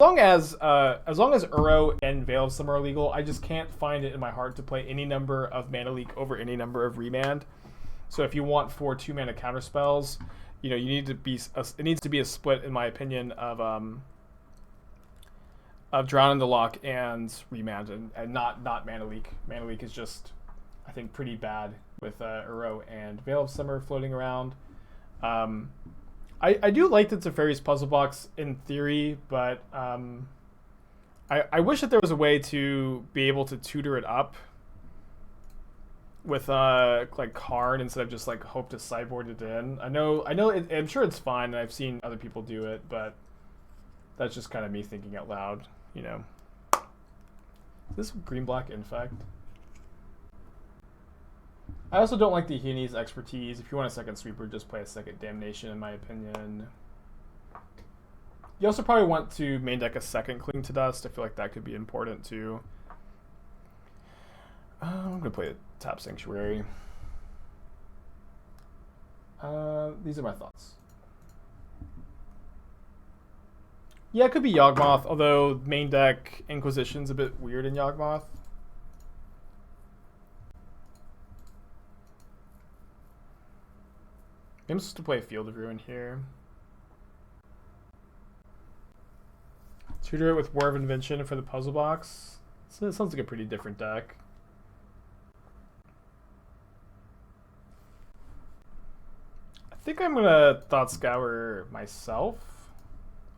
as long as Uro and Veil of Summer are legal, I just can't find it in my heart to play any number of Mana Leak over any number of Remand. So if you want 4 2-mana counter spells, you need to be it needs to be a split, in my opinion, of Drown in the Loch and Remand, and not Mana Leak. Mana Leak is just, I think, pretty bad with Uro and Veil of Summer floating around. I do like the Teferi's Puzzle Box in theory, but I wish that there was a way to be able to tutor it up with like Karn instead of just like hope to sideboard it in. I'm sure it's fine, and I've seen other people do it, but that's just kind of me thinking out loud, Is this green-black Infect? I also don't like the Heaney's Expertise. If you want a second sweeper, just play a second Damnation, in my opinion. You also probably want to main deck a second Cling to Dust. I feel like that could be important too. I'm going to play a Tap Sanctuary. These are my thoughts. Yeah, it could be Yawgmoth, although main deck Inquisition's a bit weird in Yawgmoth. I'm supposed to play Field of Ruin here. Tutor it with War of Invention for the Puzzle Box. So it sounds like a pretty different deck. I think I'm gonna Thought Scour myself.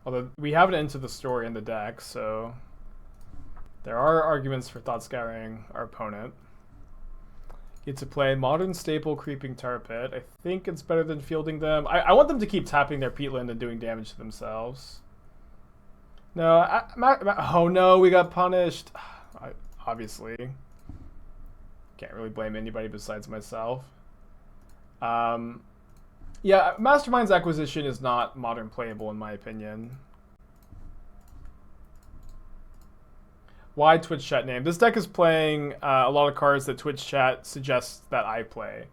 Although we have it into the story in the deck, so there are arguments for Thought Scouring our opponent. Get to play Modern Staple Creeping Tar Pit. I think it's better than fielding them. I want them to keep tapping their peatland and doing damage to themselves. No, oh no, we got punished. Obviously. Can't really blame anybody besides myself. Yeah, Mastermind's Acquisition is not modern playable in my opinion. Why Twitch chat name? This deck is playing a lot of cards that Twitch chat suggests that I play.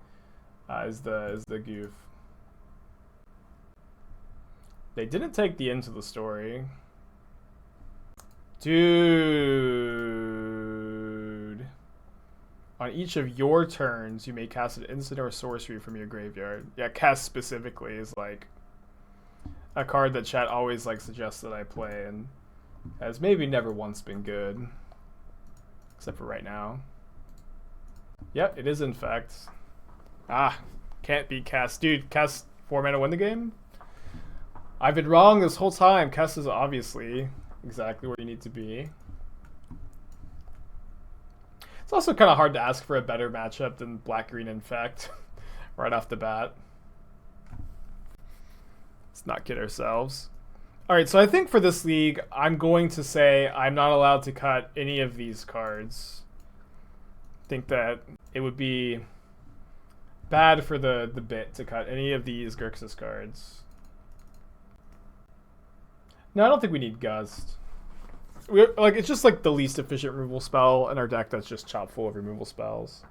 Is the goof. They didn't take the end to the story. Dude. On each of your turns, you may cast an instant or sorcery from your graveyard. Yeah, Kess specifically is like a card that chat always like suggests that I play, and has maybe never once been good. Except for right now. Yep, it is Infect. Can't beat Kess. Dude, Kess 4 mana win the game? I've been wrong this whole time. Kess is obviously exactly where you need to be. It's also kind of hard to ask for a better matchup than Black-Green Infect right off the bat. Let's not kid ourselves. Alright, so I think for this league, I'm going to say I'm not allowed to cut any of these cards. I think that it would be bad for the bit to cut any of these Grixis cards. No, I don't think we need Gust. It's just like the least efficient removal spell in our deck that's just chock full of removal spells.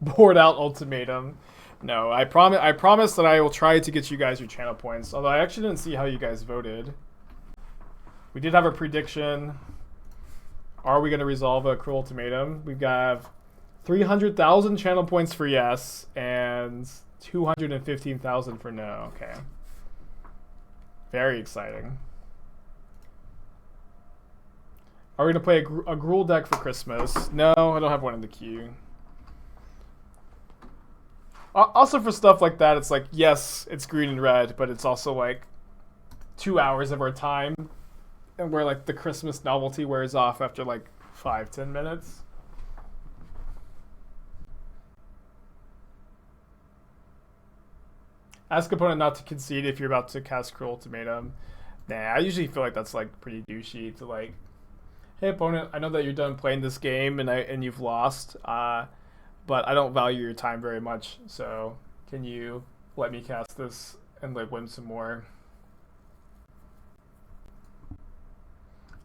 Board out Ultimatum. No, I promise that I will try to get you guys your channel points. Although I actually didn't see how you guys voted. We did have a prediction. Are we going to resolve a Cruel Ultimatum? We've got 300,000 channel points for yes and 215,000 for no. Okay. Very exciting. Are we going to play a Gruul deck for Christmas? No, I don't have one in the queue. Also for stuff like that, it's like, yes, it's green and red, but it's also like 2 hours of our time, and where like the Christmas novelty wears off after like 5-10 minutes. Ask opponent not to concede if you're about to cast Cruel Ultimatum. Nah, I usually feel like that's like pretty douchey to like, hey opponent, I know that you're done playing this game and you've lost, but I don't value your time very much, so can you let me cast this and like win some more?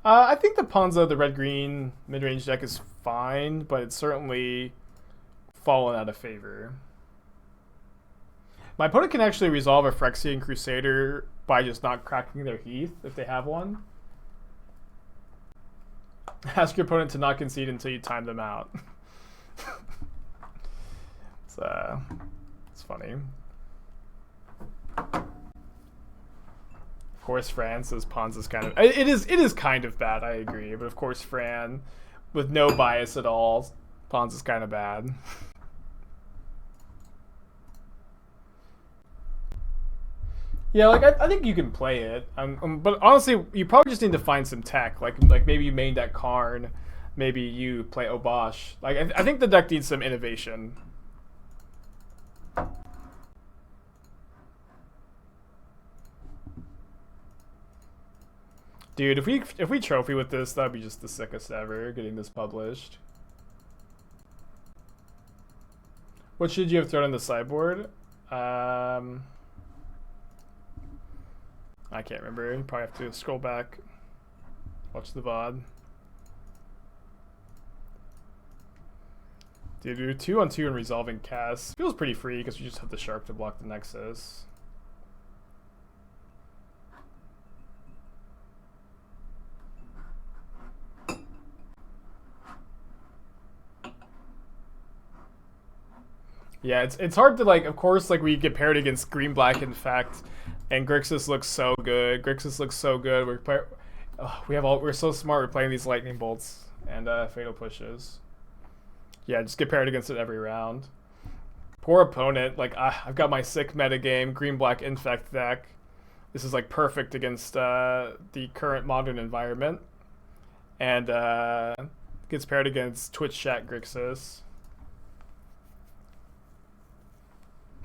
I think the Ponza, the red-green mid-range deck is fine, but it's certainly fallen out of favor. My opponent can actually resolve a Phyrexian Crusader by just not cracking their Heath if they have one. Ask your opponent to not concede until you time them out. It's funny. Of course, Fran says Pawns is kind of... It is kind of bad, I agree. But of course, Fran, with no bias at all, Pawns is kind of bad. Yeah, like I think you can play it, but honestly, you probably just need to find some tech. Like maybe you main deck Karn, maybe you play Obosh. Like I think the deck needs some innovation. Dude, if we trophy with this, that'd be just the sickest ever. Getting this published. What should you have thrown in the sideboard? I can't remember. You probably have to scroll back, watch the VOD. Dude, we do 2-on-2 and resolving Kess. Feels pretty free because we just have the Shark to block the Nexus. Yeah, it's hard to, like, of course, like, we get paired against green black Infect, and Grixis looks so good. We're so smart. We're playing these lightning bolts and fatal pushes. Yeah, just get paired against it every round. Poor opponent. Like, I've got my sick metagame green black Infect deck. This is like perfect against the current modern environment, and gets paired against Twitch chat Grixis.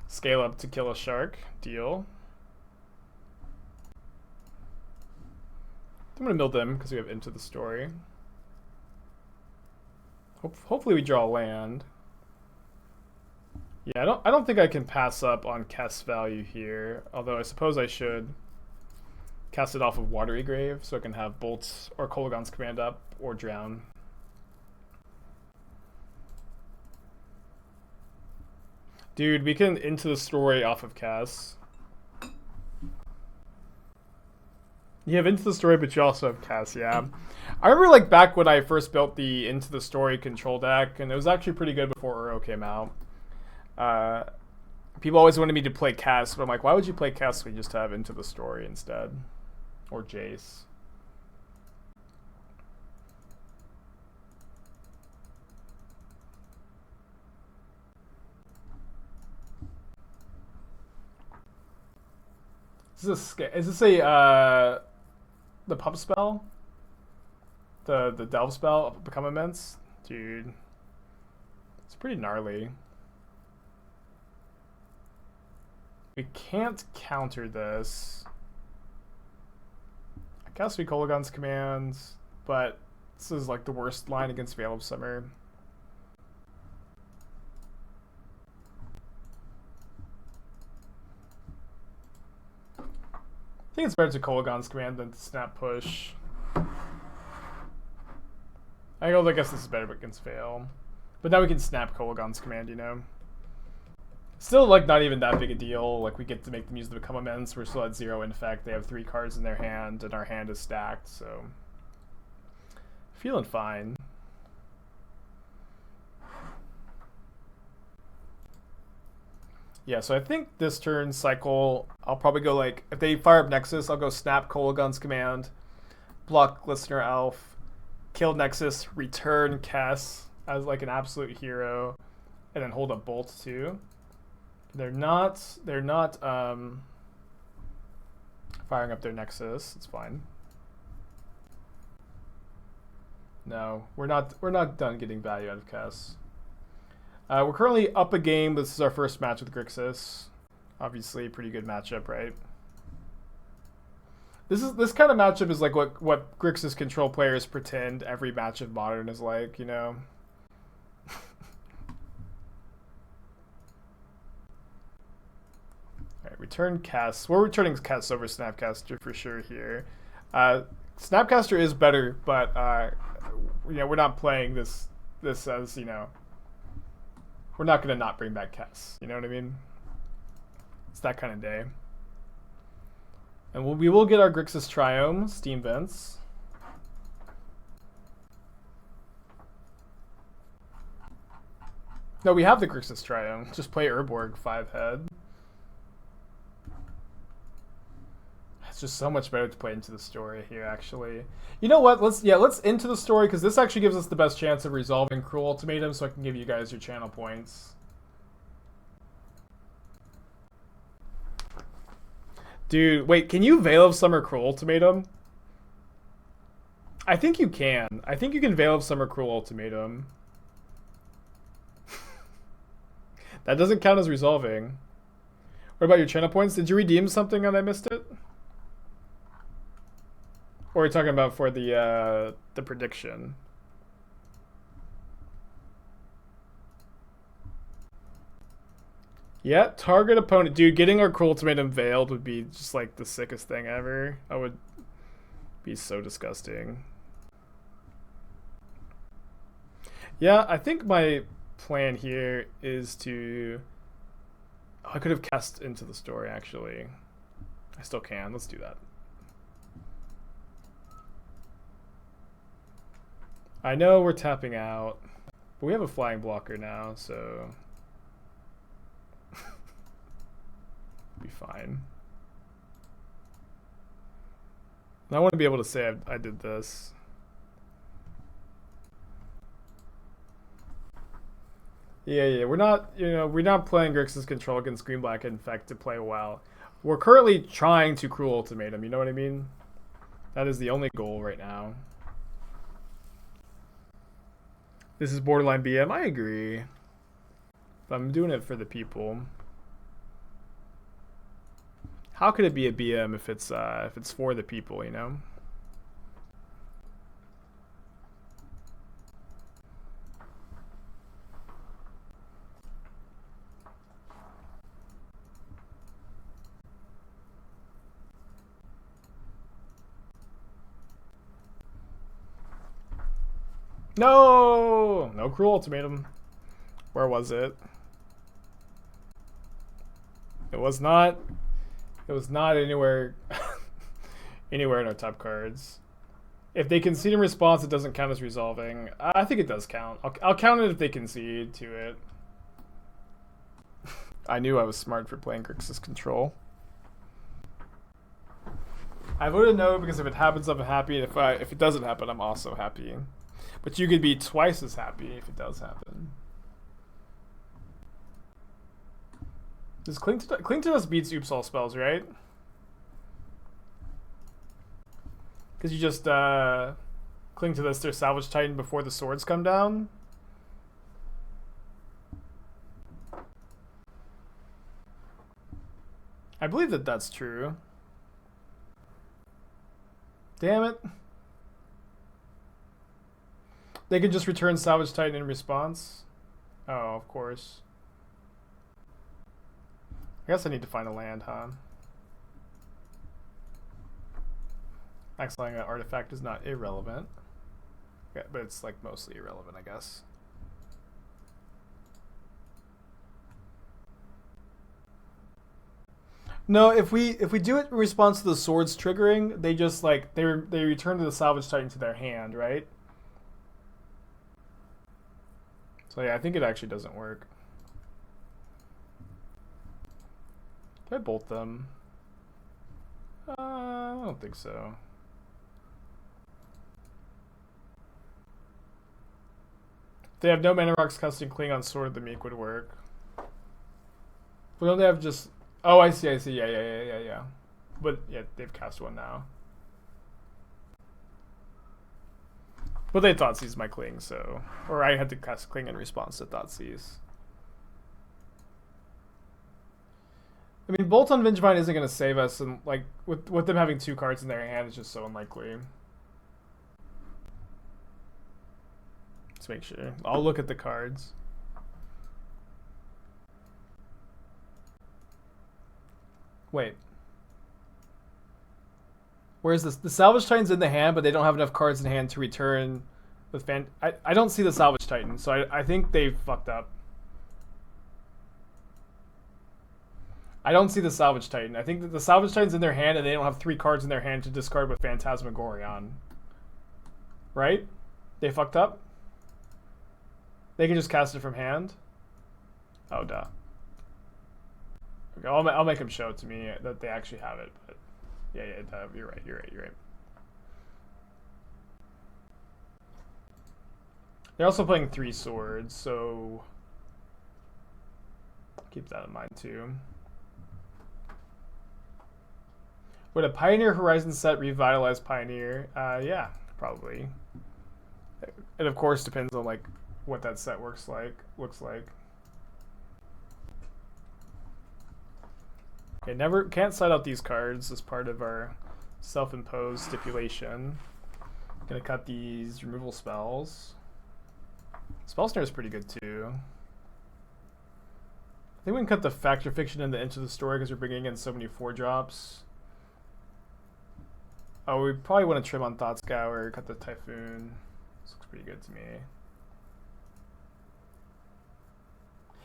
Scale up to kill a shark. Deal. I'm gonna mill them because we have Into the Story. Hopefully we draw land. Yeah, I don't think I can pass up on Kess value here. Although I suppose I should cast it off of Watery Grave so I can have Bolts or Kolaghan's Command up or Drown. Dude, we can Into the Story off of Kess. You have Into the Story, but you also have Kess, yeah. I remember, like, back when I first built the Into the Story control deck, and it was actually pretty good before Uro came out. People always wanted me to play Kess, but I'm like, why would you play Kess when you just have Into the Story instead? Or Jace. Is this a the pump spell? The delve spell, Become Immense? Dude. It's pretty gnarly. We can't counter this. I guess we Kolaghan's Commands, but this is like the worst line against Veil of Summer. I think it's better to Kolaghan's Command than to Snap Push. I guess this is better against Veil. But now we can Snap Kolaghan's Command, you know. Still, like, not even that big a deal. Like, we get to make them use the Become Immense. We're still at 0 Infect. They have 3 cards in their hand, and our hand is stacked, so... Feeling fine. Yeah, so I think this turn cycle, I'll probably go, like, if they fire up Nexus, I'll go Snap Kolaghan's Command, block Glistener Elf, kill Nexus, return Kess as, like, an absolute hero, and then hold up Bolt, too. They're not firing up their Nexus. It's fine. No, we're not done getting value out of Kess. We're currently up a game. This is our first match with Grixis. Obviously, pretty good matchup, right? This kind of matchup is like what Grixis control players pretend every match of Modern is like, you know. Alright, return Kess. We're returning Kess over Snapcaster for sure here. Snapcaster is better, but you know, we're not playing this as, you know, we're not gonna not bring back Kess. You know what I mean? It's that kind of day. And we will get our Grixis Triome, Steam Vents. No, we have the Grixis Triome. Just play Urborg 5-head. It's just so much better to play Into the Story here, actually. You know what? Let's Into the Story, because this actually gives us the best chance of resolving Cruel Ultimatum, so I can give you guys your channel points. Dude, wait, can you Veil of Summer Cruel Ultimatum? I think you can. I think you can Veil of Summer Cruel Ultimatum. That doesn't count as resolving. What about your channel points? Did you redeem something and I missed it? Or are you talking about for the prediction? Yeah, target opponent. Dude, getting our Cruel Ultimatum veiled would be just like the sickest thing ever. That would be so disgusting. Yeah, I think my plan here is to... Oh, I could have cast Into the Story, actually. I still can. Let's do that. I know we're tapping out, but we have a flying blocker now, so... be fine. And I want to be able to say I did this. Yeah, we're not, we're not playing Grixis Control against Green Black Infect to play well. We're currently trying to Cruel Ultimatum, you know what I mean? That is the only goal right now. This is borderline BM, I agree. But I'm doing it for the people. How could it be a BM if it's for the people, you know? No! No Cruel Ultimatum. Where was it? It was not anywhere anywhere in our top cards. If they concede in response, it doesn't count as resolving. I think it does count. I'll count it if they concede to it. I knew I was smart for playing Grixis Control. I voted no because if it happens, I'm happy, and if it doesn't happen, I'm also happy. But you could be twice as happy if it does happen. Does Cling to Dust beats Oops All Spells, right? Because you just Cling to Dust or Salvage Titan before the swords come down? I believe that that's true. Damn it. They can just return Salvage Titan in response? Oh, of course. I guess I need to find a land, huh? Exiling an artifact is not irrelevant. Yeah, but it's like mostly irrelevant, I guess. No, if we do it in response to the swords triggering, they just like they return to the Salvage Titan to their hand, right? So yeah, I think it actually doesn't work. Did I bolt them? I don't think so. If they have no mana rocks, casting Cling on Sword of the Meek would work. But don't they have just... Oh, I see. Yeah. But yeah, they've cast one now. But they Thoughtseize my Cling, so... Or I had to cast Cling in response to Thoughtseize. I mean, Bolt on Vengevine isn't going to save us, and like with them having two cards in their hand, it's just so unlikely. Let's make sure. I'll look at the cards. Wait. Where's this? The Salvage Titan's in the hand, but they don't have enough cards in hand to return with fan. I don't see the Salvage Titan, so I think they fucked up. I don't see the Salvage Titan. I think that the Salvage Titan's in their hand and they don't have 3 cards in their hand to discard with Phantasmagoria. Right? They fucked up? They can just cast it from hand? Oh, duh. Okay, I'll make them show it to me that they actually have it. But yeah, you're right. They're also playing 3 swords, so keep that in mind too. Would a Pioneer Horizon set revitalize Pioneer? Yeah, probably. It of course depends on like what that set looks like. Okay, can't side out these cards as part of our self-imposed stipulation. Gonna cut these removal spells. Spell Snare is pretty good too. I think we can cut the Factor Fiction and the Into the Story because we're bringing in so many 4-drops. Oh, we probably want to trim on Thought Scour, cut the Typhoon. This looks pretty good to me.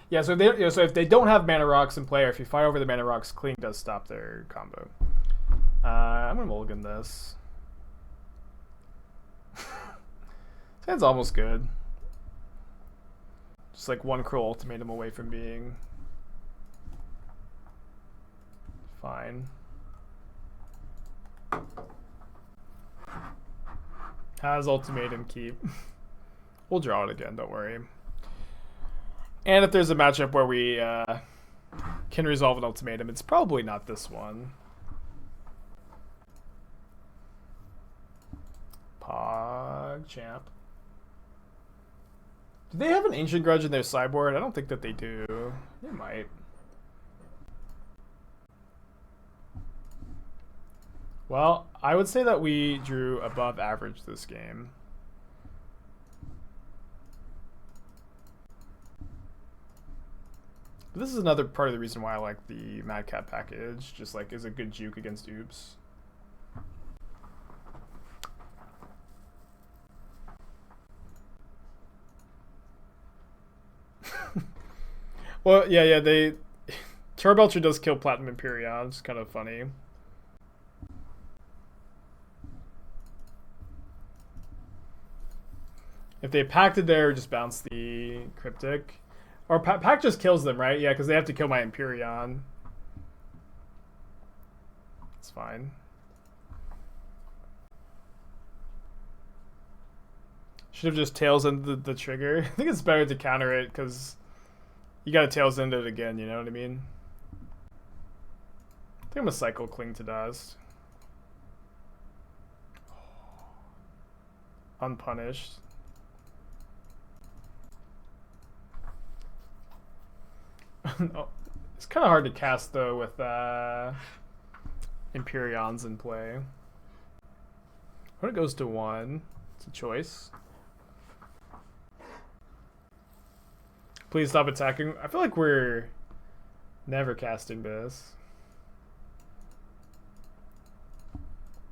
Yeah, so if they don't have Mana Rocks in play, or if you fire over the Mana Rocks, Cling does stop their combo. I'm gonna mulligan this. This hand's almost good. Just like 1 Cruel Ultimatum away from being fine. Has Ultimatum keep. We'll draw it again, don't worry. And if there's a matchup where we can resolve an Ultimatum, it's probably not this one. PogChamp. Do they have an Ancient Grudge in their sideboard? I don't think that they do. They might. Well, I would say that we drew above average this game. But this is another part of the reason why I like the Madcap package. Just like is a good juke against oops. Well, yeah, Charbelcher does kill Platinum Emperion. It's kind of funny. If they packed it there, just bounce the Cryptic. Or pack just kills them, right? Yeah, because they have to kill my Emperion. It's fine. Should have just Tails into the trigger. I think it's better to counter it, because you gotta Tails into it again, you know what I mean? I think I'm gonna cycle Cling to Dust. Unpunished. Oh, it's kind of hard to cast though with Emperions in play. When it goes to 1, it's a choice. Please stop attacking. I feel like we're never casting this.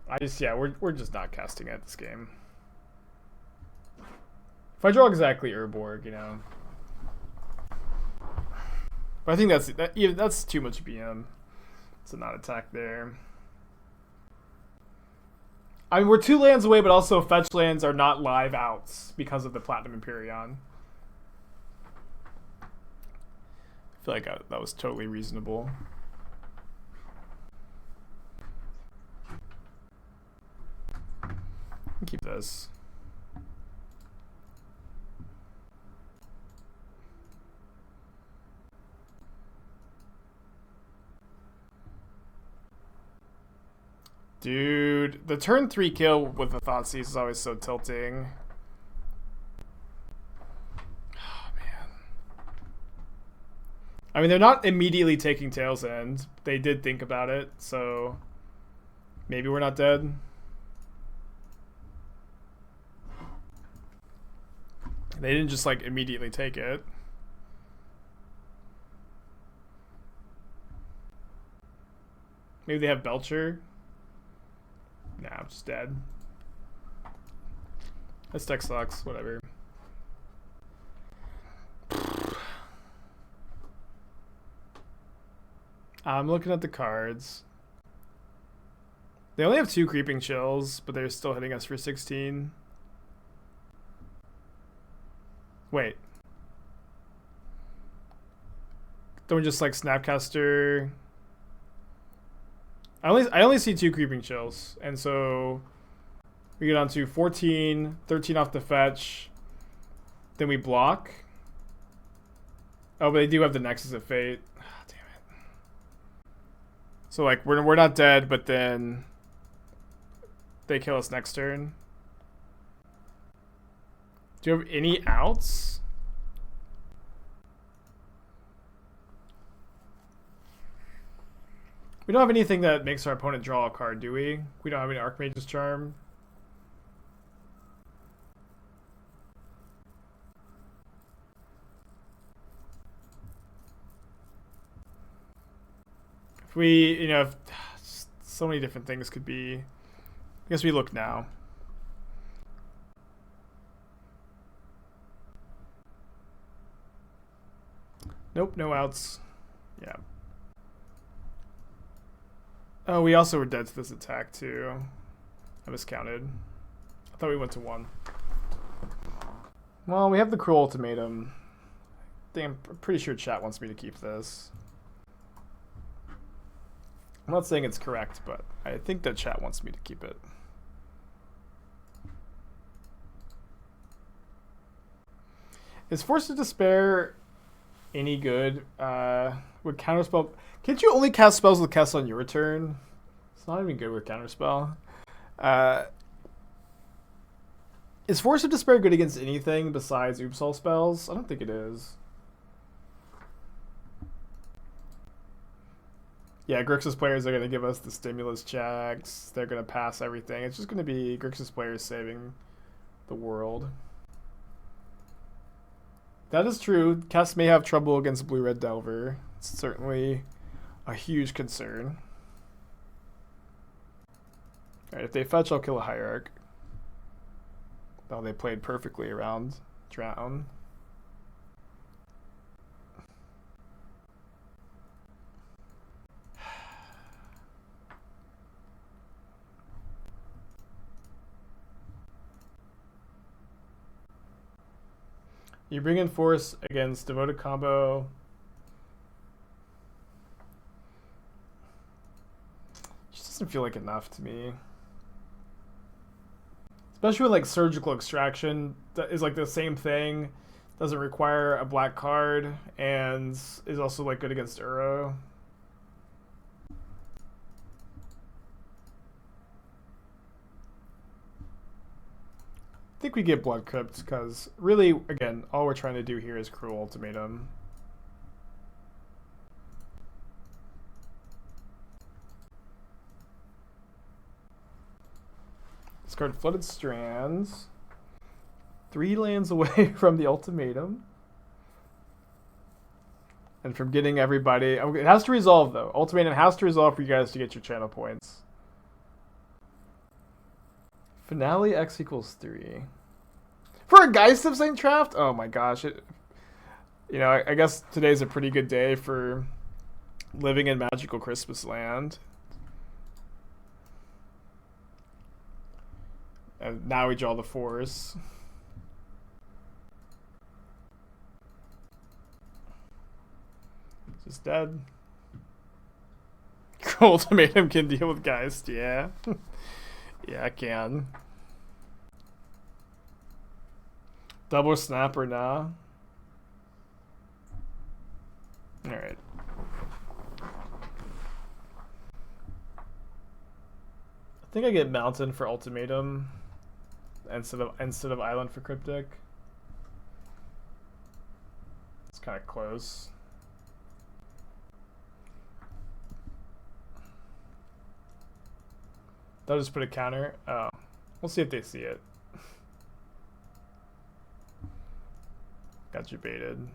We're just not casting it this game. If I draw exactly Urborg, you know. But I think that's too much BM. So not attack there. I mean, we're 2 lands away, but also fetch lands are not live outs because of the Platinum Emperion. I feel like that was totally reasonable. Keep this. Dude, the turn 3 kill with the Thoughtseize is always so tilting. Oh, man. I mean, they're not immediately taking Tails End. They did think about it, so maybe we're not dead. They didn't just, like, immediately take it. Maybe they have Belcher. Nah, I'm just dead. This deck sucks, whatever. I'm looking at the cards. They only have 2 Creeping Chills, but they're still hitting us for 16. Wait. Don't we just like Snapcaster? I only see 2 Creeping Chills, and so we get on to 14, 13 off the fetch. Then we block. Oh, but they do have the Nexus of Fate. Oh, damn it. So like we're not dead, but then they kill us next turn. Do you have any outs? We don't have anything that makes our opponent draw a card, do we? We don't have any Archmage's Charm. If we, if so many different things could be. I guess we look now. Nope, no outs. Yeah. Oh, we also were dead to this attack too. I miscounted. I thought we went to 1. Well, we have the Cruel Ultimatum. I'm pretty sure chat wants me to keep this. I'm not saying it's correct, but I think that chat wants me to keep it. Is Force of Despair any good? Would counterspell? Can't you only cast spells with Kess on your turn? It's not even good with counterspell. Is Force of Despair good against anything besides Oopsal spells? I don't think it is. Yeah, Grixis players are going to give us the stimulus checks. They're going to pass everything. It's just going to be Grixis players saving the world. That is true. Kess may have trouble against Blue-Red Delver. It's certainly a huge concern. Alright, if they fetch, I'll kill a Hierarch. Oh, they played perfectly around Drown. You bring in Force against Devoted Combo. Just doesn't feel like enough to me. Especially with like Surgical Extraction, that is like the same thing. Doesn't require a black card and is also like good against Uro. I think we get Blood Crypt because really, again, all we're trying to do here is Cruel Ultimatum. Discard Flooded Strands. 3 lands away from the Ultimatum. And from getting everybody... It has to resolve, though. Ultimatum has to resolve for you guys to get your channel points. Finale X equals 3. For a Geist of St. Traft? Oh my gosh. I guess today's a pretty good day for living in Magical Christmas Land. And now we draw the Force. Just dead. Ultimatum can deal with Geist, yeah. Yeah, I can. Double snap or nah? Alright. I think I get Mountain for Ultimatum instead of Island for Cryptic. It's kind of close. They'll just put a counter. Oh, we'll see if they see it. Got you baited.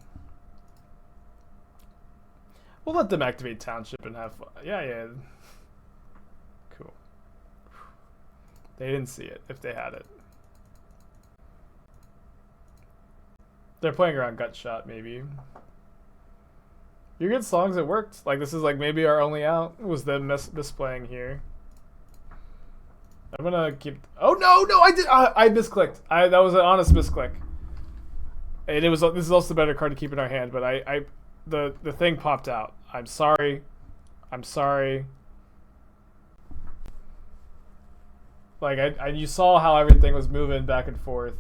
We'll let them activate Township and have fun. Yeah. Cool. They didn't see it if they had it. They're playing around Gut Shot, maybe. You're good songs, it worked. Like, this is like maybe our only out was them misplaying here. I'm gonna keep. Oh no, I did. I misclicked. That was an honest misclick. And it was. This is also the better card to keep in our hand, but the thing popped out. I'm sorry. I'm sorry. Like you saw how everything was moving back and forth.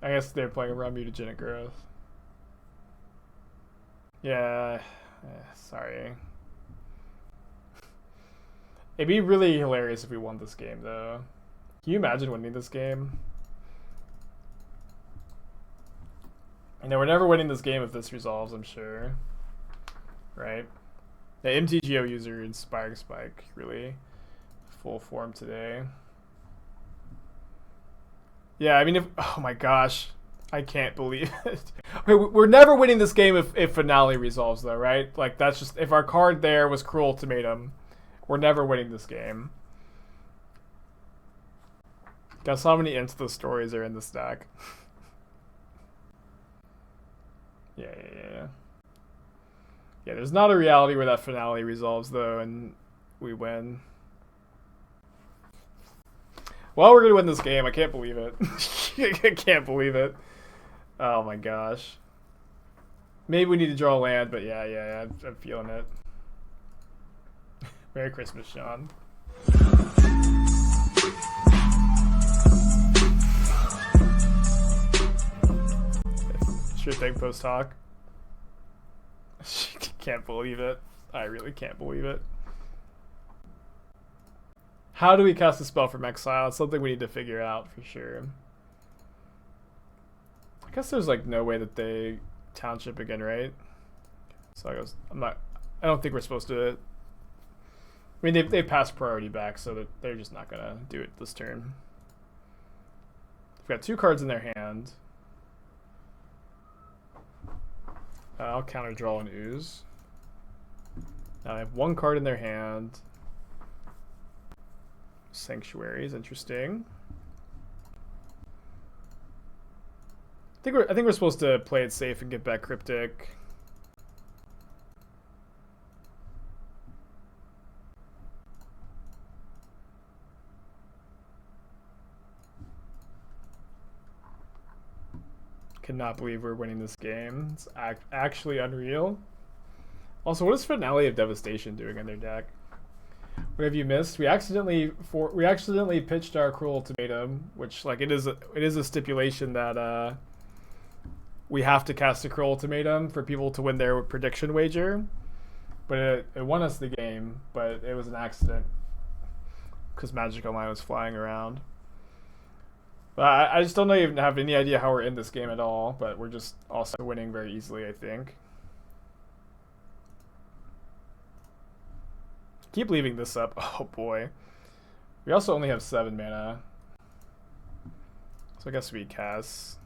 I guess they're playing around mutagenic growth. Yeah, sorry. It'd be really hilarious if we won this game, though. Can you imagine winning this game? You know, we're never winning this game if this resolves, I'm sure. Right? The MTGO user Inspiring Spike, really full form today. Yeah, I mean, oh my gosh. I can't believe it. Okay, we're never winning this game if Finale resolves, though, right? Like, that's just, if our card there was Cruel Ultimatum, we're never winning this game. Guess how many Into the Stories are in this deck? Yeah. Yeah, there's not a reality where that Finale resolves, though, and we win. Well, we're going to win this game. I can't believe it. I can't believe it. Oh my gosh. Maybe we need to draw a land, but yeah, I'm feeling it. Merry Christmas, Sean. Sure thing, post talk. Can't believe it. I really can't believe it. How do we cast a spell from exile? It's something we need to figure out for sure. I guess there's like no way that they township again, right? So I guess I don't think we're supposed to. I mean, they passed priority back, so that they're just not gonna do it this turn. They've got 2 cards in their hand. I'll counter draw and ooze. Now I have 1 card in their hand. Sanctuary is interesting. I think we're supposed to play it safe and get back Cryptic. Cannot believe we're winning this game. It's actually unreal. Also, what is Finale of Devastation doing in their deck? What have you missed? We accidentally pitched our Cruel Ultimatum, which like it is a stipulation that we have to cast a Cruel Ultimatum for people to win their prediction wager. But it won us the game, but it was an accident because Magic Online was flying around. But I just don't even have any idea how we're in this game at all, but we're just also winning very easily, I think. Keep leaving this up. Oh boy. We also only have 7 mana. So I guess we Kess.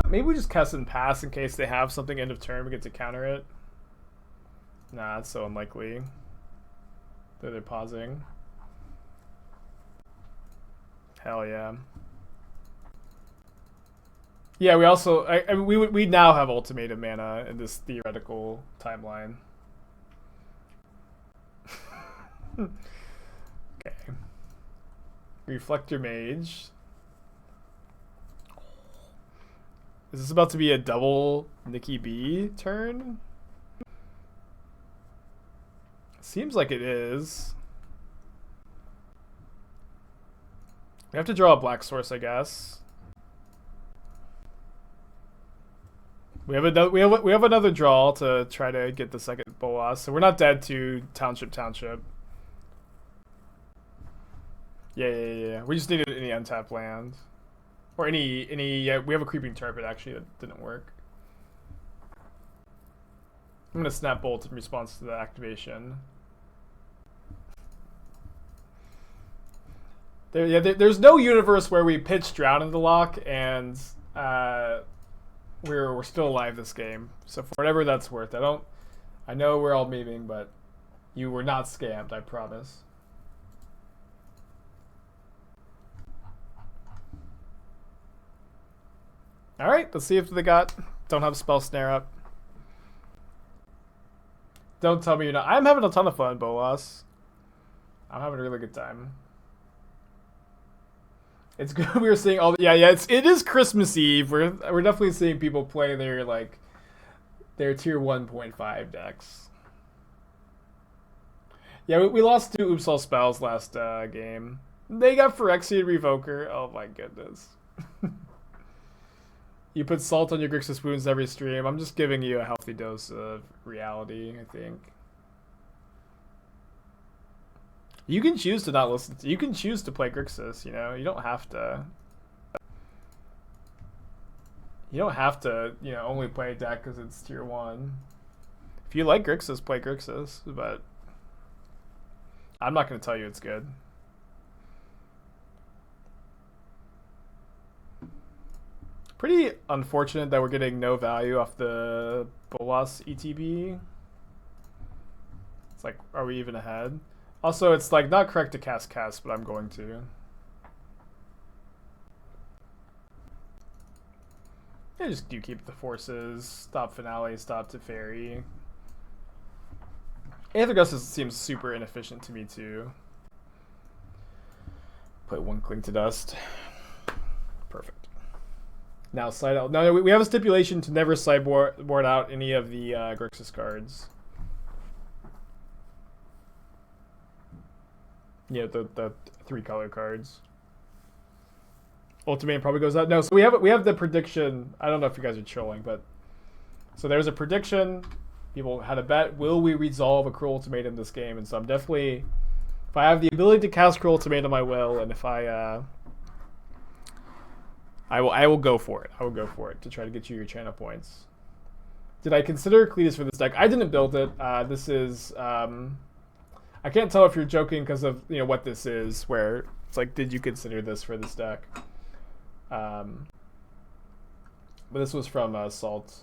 Maybe we just Kess and pass in case they have something end of turn we get to counter it. Nah, it's so unlikely that they're pausing. Hell yeah. Yeah, we also I mean, we now have ultimatum mana in this theoretical timeline. Okay. Reflector Mage. Is this about to be a double Nikki B turn? Seems like it is. We have to draw a black source, I guess. We have another draw to try to get the second Bolas, so we're not dead to Township. Yeah. We just needed any untapped land. Or any yeah, we have a Creeping Turpid actually that didn't work. I'm gonna Snap Bolt in response to the activation. There's no universe where we pitch Drown in the Loch and we're still alive this game. So for whatever that's worth, I know we're all memeing, but you were not scammed, I promise. Alright, let's see if they don't have Spell Snare up. Don't tell me you're not. I'm having a ton of fun, Bolas. I'm having a really good time. It's good. We're seeing all the, yeah. It is Christmas Eve. We're definitely seeing people play their tier 1.5 decks. Yeah, we lost 2 Oops All Spells last game. They got Phyrexian Revoker. Oh my goodness. You put salt on your Grixis wounds every stream. I'm just giving you a healthy dose of reality, I think. You can choose to not listen to... You can choose to play Grixis, you know? You don't have to... You don't have to, you know, only play a deck because it's tier 1. If you like Grixis, play Grixis, but... I'm not going to tell you it's good. Pretty unfortunate that we're getting no value off the Bolas ETB. It's like, are we even ahead? Also, it's like not correct to cast Kess, but I'm going to. Yeah, just do keep the forces, stop Finale, stop Teferi. Aether Gust seems super inefficient to me too. Put 1 Cling to Dust. Perfect. Now slide out. No, we have a stipulation to never sideboard out any of the Grixis cards. Yeah, the 3-color cards. Ultimatum probably goes out. No, so we have the prediction. I don't know if you guys are trolling, but so there's a prediction. People had a bet. Will we resolve a Cruel Ultimatum this game? And so I'm definitely, if I have the ability to cast Cruel Ultimatum, I will. And if I will go for it. I will go for it to try to get you your channel points. Did I consider Cletus for this deck? I didn't build it. This is I can't tell if you're joking because of what this is. Where it's like, did you consider this for this deck? But this was from Salt,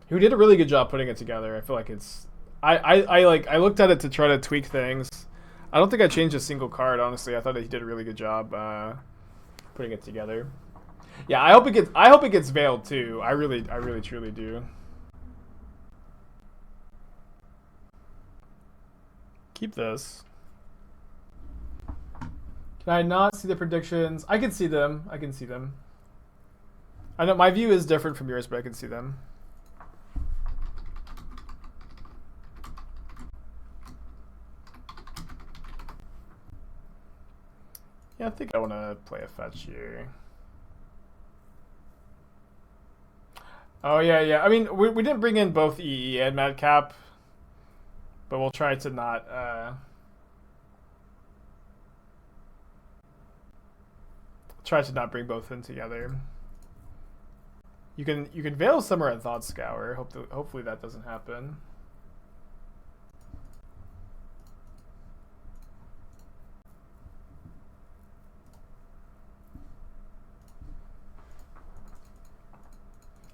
who did a really good job putting it together. I feel like it's I looked at it to try to tweak things. I don't think I changed a single card, honestly. I thought that he did a really good job putting it together. Yeah, I hope it gets veiled too. I really truly do. Keep this. Can I not see the predictions? I can see them. I know my view is different from yours, but I can see them. Yeah, I think I want to play a fetch here. Oh, yeah. I mean, we didn't bring in both EE and Madcap, but we'll try to not... try to not bring both in together. You can veil somewhere at Thought Scour. Hopefully that doesn't happen.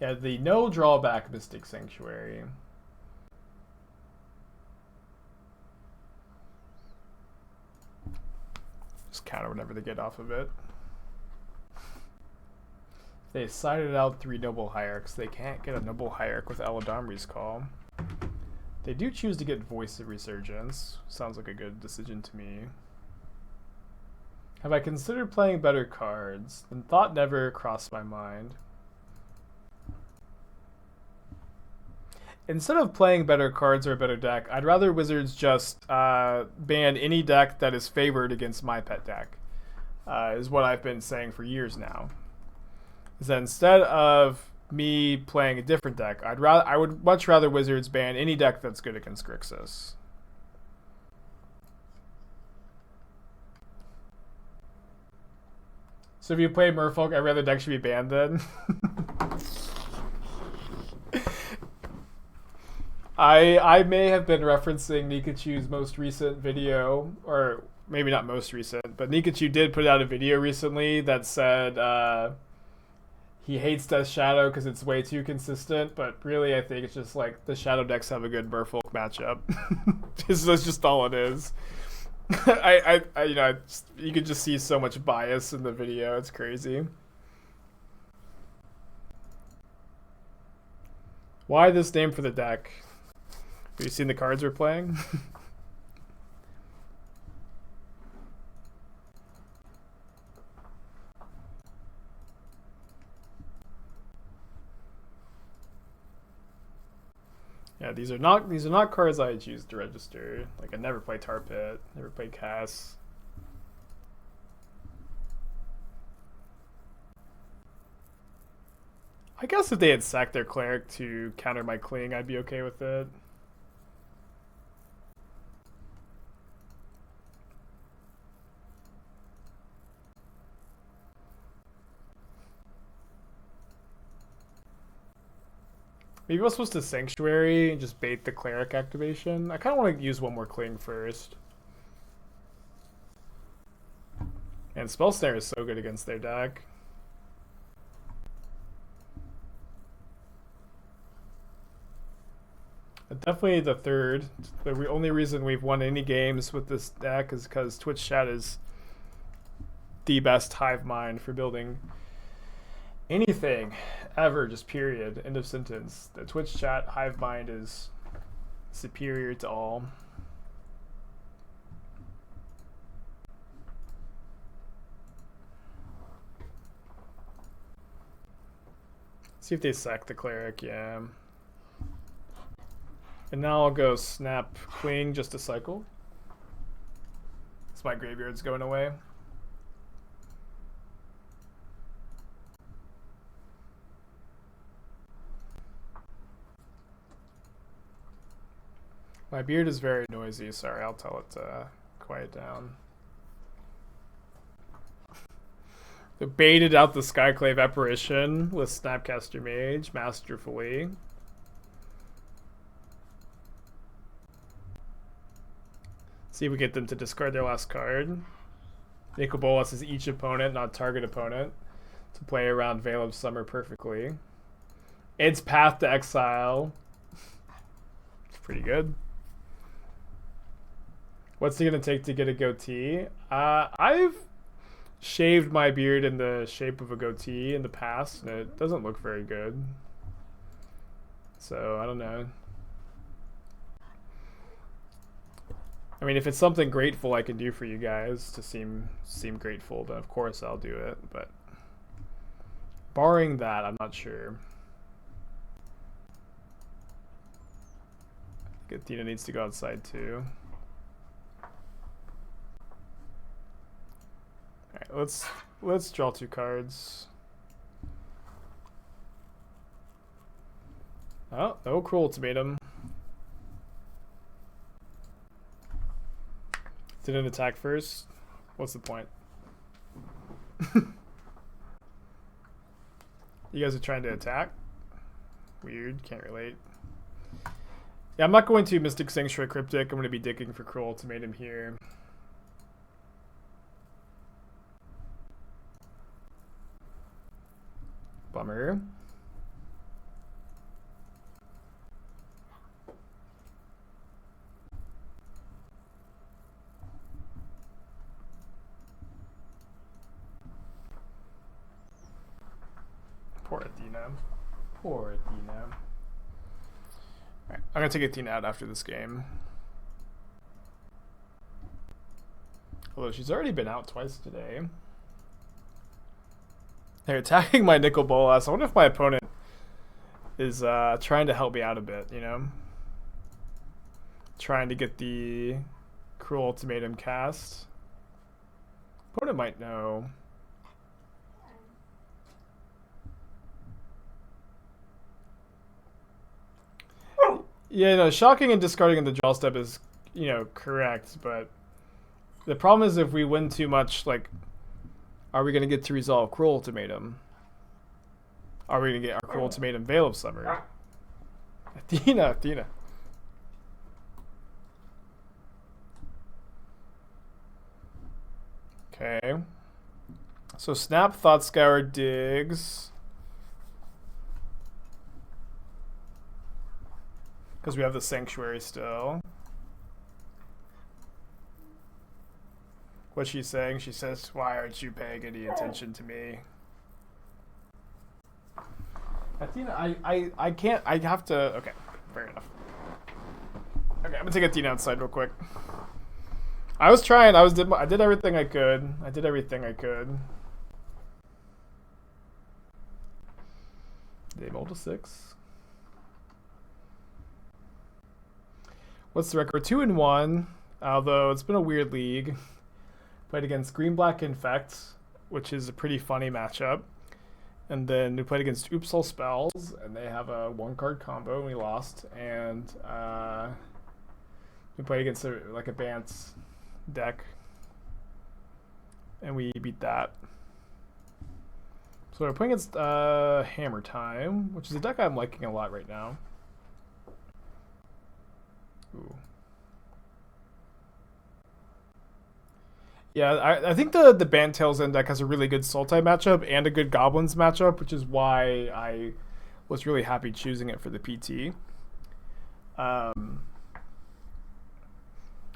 Yeah, the no drawback Mystic Sanctuary. Just counter whenever they get off of it. They sided out 3 Noble Hierarchs. They can't get a Noble Hierarch with Eladamri's Call. They do choose to get Voice of Resurgence. Sounds like a good decision to me. Have I considered playing better cards? Then thought never crossed my mind. Instead of playing better cards or a better deck, I'd rather Wizards just ban any deck that is favored against my pet deck. Is what I've been saying for years now. Is that instead of me playing a different deck, I would much rather Wizards ban any deck that's good against Grixis. So if you play Merfolk, every other deck should be banned then. I may have been referencing Nikachu's most recent video, or maybe not most recent, but Nikachu did put out a video recently that said he hates Death Shadow because it's way too consistent, but really I think it's just like the Shadow decks have a good Merfolk matchup. That's just all it is. You could just see so much bias in the video. It's crazy. Why this name for the deck? Have you seen the cards we're playing? Yeah, these are not cards I choose to register. Like I never play Tar Pit, never play Kess. I guess if they had sacked their cleric to counter my cling, I'd be okay with it. Maybe I was supposed to Sanctuary and just bait the cleric activation. I kind of want to use one more cling first. And Spell Snare is so good against their deck. Definitely the third. The only reason we've won any games with this deck is because Twitch chat is the best hive mind for building anything ever, just period. End of sentence. The Twitch chat hive mind is superior to all. See if they sack the cleric, yeah. And now I'll go snap Queen just to cycle. So my graveyard's going away. My beard is very noisy. Sorry, I'll tell it to quiet down. They baited out the Skyclave Apparition with Snapcaster Mage masterfully. See if we get them to discard their last card. Nicol Bolas is each opponent, not target opponent, to play around Veil of Summer perfectly. It's Path to Exile. It's pretty good. What's it gonna take to get a goatee? I've shaved my beard in the shape of a goatee in the past, and it doesn't look very good. So I don't know. I mean, if it's something grateful I can do for you guys to seem grateful, then of course I'll do it. But barring that, I'm not sure. I think Athena needs to go outside too. All right, let's draw 2 cards. Oh, no Cruel Ultimatum. Didn't attack first. What's the point? You guys are trying to attack? Weird, can't relate. Yeah, I'm not going to Mystic Sanctuary Cryptic. I'm going to be digging for Cruel Ultimatum here. Bummer. Poor Athena. Poor Athena. Alright, I'm gonna take Athena out after this game. Although she's already been out twice today. They're attacking my Nicol Bolas. I wonder if my opponent is trying to help me out a bit, you know? Trying to get the Cruel Ultimatum cast. Opponent might know. Yeah, no, shocking and discarding in the draw step is, you know, correct, but the problem is if we win too much, like, are we going to get to resolve Cruel Ultimatum? Are we going to get our Cruel Ultimatum Veil of Summer? Athena. Okay. So snap, Thought Scour, digs. Because we have the Sanctuary still. What's she saying? She says, why aren't you paying any attention to me? Athena, I can't. I have to. Okay, fair enough. Okay, I'm gonna take Athena outside real quick. I was trying. I did everything I could. I did everything I could. They rolled a 6. What's the record? 2-1. Although it's been a weird league. Played against Green Black Infect, which is a pretty funny matchup. And then we played against Oops All Spells, and they have a 1-card combo, and we lost. And we played against a Bantz deck, and we beat that. So we're playing against Hammer Time, which is a deck I'm liking a lot right now. Ooh. Yeah, I think the Bant Tails End deck has a really good Sultai matchup and a good Goblins matchup, which is why I was really happy choosing it for the PT.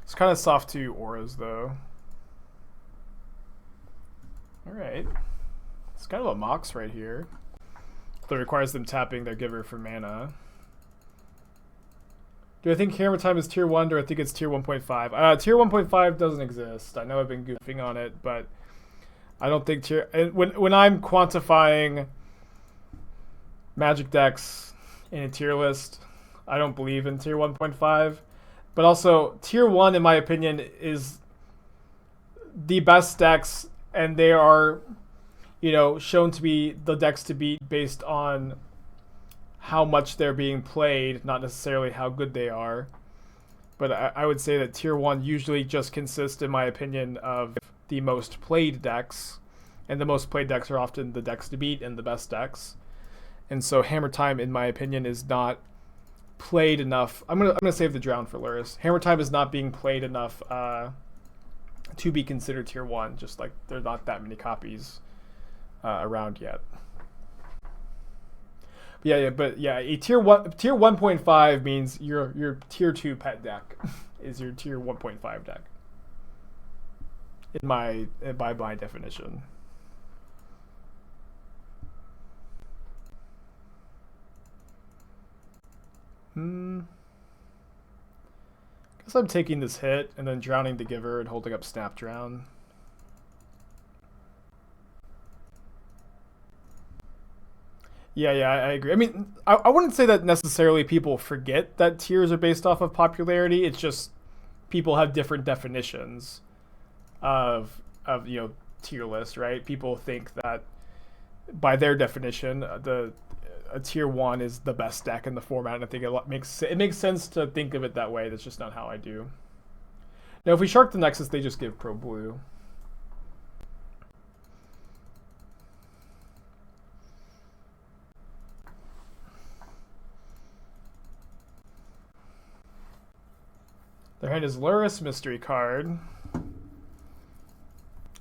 It's kind of soft to auras, though. Alright. It's kind of a Mox right here. That requires them tapping their Giver for mana. Do I think Hammer Time is tier 1, or I think it's tier 1.5? Tier 1.5 doesn't exist. I know I've been goofing on it, but I don't think tier... When I'm quantifying Magic decks in a tier list, I don't believe in tier 1.5. But also, tier 1, in my opinion, is the best decks, and they are, shown to be the decks to beat based on how much they're being played, not necessarily how good they are. But I would say that tier 1 usually just consists, in my opinion, of the most played decks, and the most played decks are often the decks to beat and the best decks. And so Hammer Time, in my opinion, is not played enough. I'm gonna save the Drown for Luris. Hammer Time is not being played enough to be considered tier 1. Just like there's not that many copies around yet. Yeah, a tier 1.5 means your tier 2 pet deck is your tier 1.5 deck. By my definition. Guess I'm taking this hit and then drowning the Giver and holding up Snap Drown. Yeah, I agree. I mean, I wouldn't say that necessarily people forget that tiers are based off of popularity. It's just people have different definitions of tier list, right? People think that by their definition, a tier 1 is the best deck in the format, and I think it makes sense to think of it that way. That's just not how I do. Now, if we Shark the Nexus, they just give Pro Blue. Their hand is Luris, mystery card.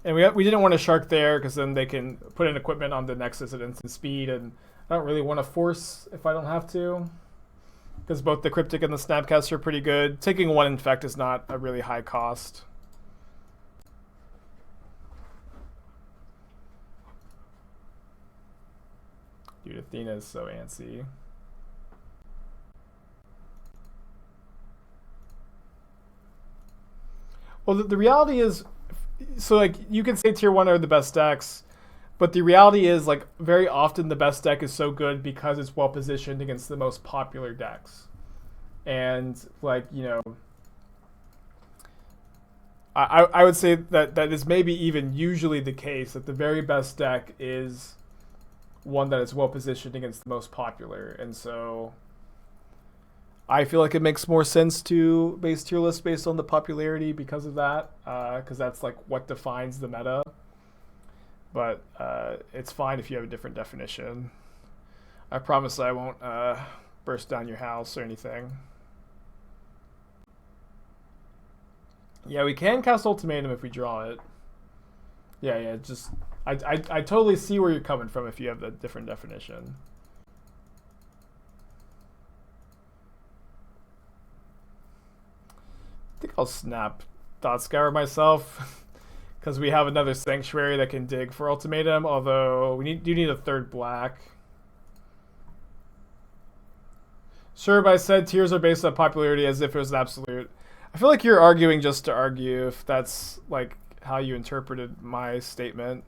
And we didn't want to Shark there because then they can put in equipment on the Nexus at instant speed, and I don't really want to force if I don't have to. Because both the Cryptic and the Snapcaster are pretty good. Taking 1 Infect is not a really high cost. Dude, Athena is so antsy. Well, the reality is, so like you can say tier 1 are the best decks, but the reality is like very often the best deck is so good because it's well positioned against the most popular decks. And like, I would say that is maybe even usually the case, that the very best deck is one that is well positioned against the most popular. And so I feel like it makes more sense to base tier list based on the popularity because of that, because that's like what defines the meta. But it's fine if you have a different definition. I promise I won't burst down your house or anything. Yeah, we can cast Ultimatum if we draw it. Yeah, just I totally see where you're coming from if you have a different definition. I think I'll snap Thought Scour myself because we have another Sanctuary that can dig for Ultimatum, although we do need a third black. Sure, but I said tiers are based on popularity as if it was an absolute. I feel like you're arguing just to argue if that's like how you interpreted my statement.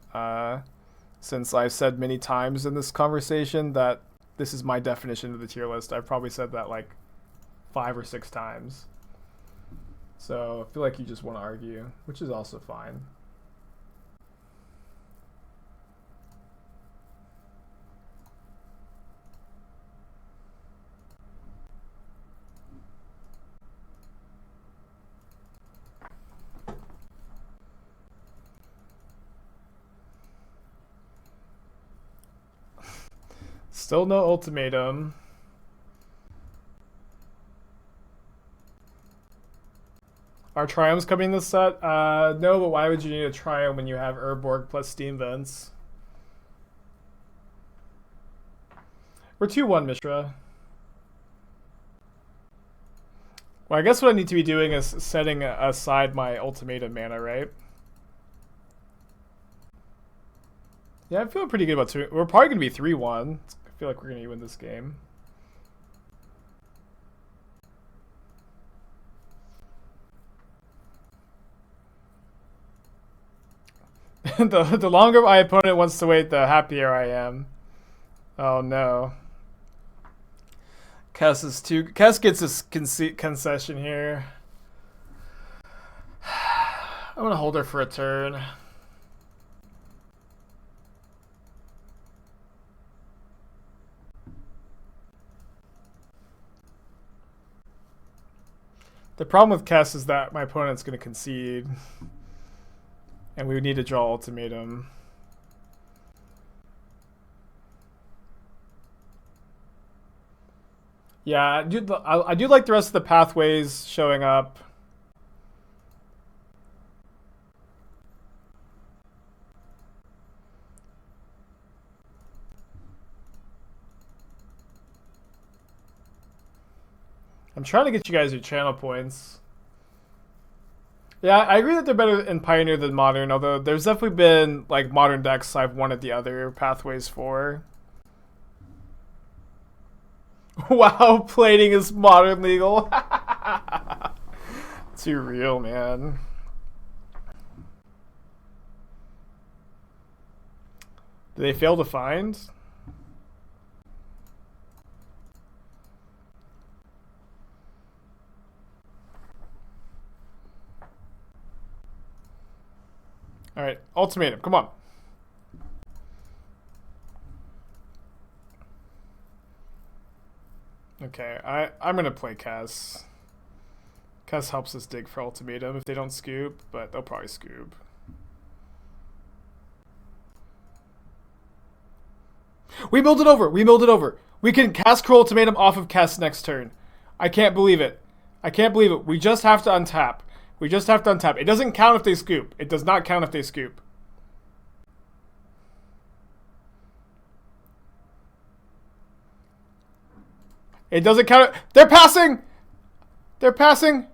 Since I've said many times in this conversation that this is my definition of the tier list. I've probably said that like 5 or 6 times. So I feel like you just want to argue, which is also fine. Still no ultimatum. Are triomes coming this set? No, but why would you need a triome when you have Urborg plus Steam Vents? We're 2-1, Mishra. Well, I guess what I need to be doing is setting aside my ultimatum mana, right? Yeah, I'm feeling pretty good about 2. We're probably going to be 3-1. I feel like we're going to win this game. the longer my opponent wants to wait, the happier I am. Oh no. Kess gets his concession here. I'm gonna hold her for a turn. The problem with Kess is that my opponent's gonna concede. And we would need to draw ultimatum. Yeah, I do like the rest of the pathways showing up. I'm trying to get you guys your channel points. Yeah, I agree that they're better in Pioneer than Modern, although there's definitely been like Modern decks I've wanted the other pathways for. Wow, plating is Modern legal. Too real, man. Do they fail to find? Alright, ultimatum, come on. Okay, I'm gonna play Kess. Kess helps us dig for ultimatum if they don't scoop, but they'll probably scoop. We milled it over! We milled it over! We can cast Cruel Ultimatum off of Kess next turn. I can't believe it. I can't believe it. We just have to untap. We just have to untap. It doesn't count if they scoop. It does not count if they scoop. It doesn't count. They're passing! They're passing!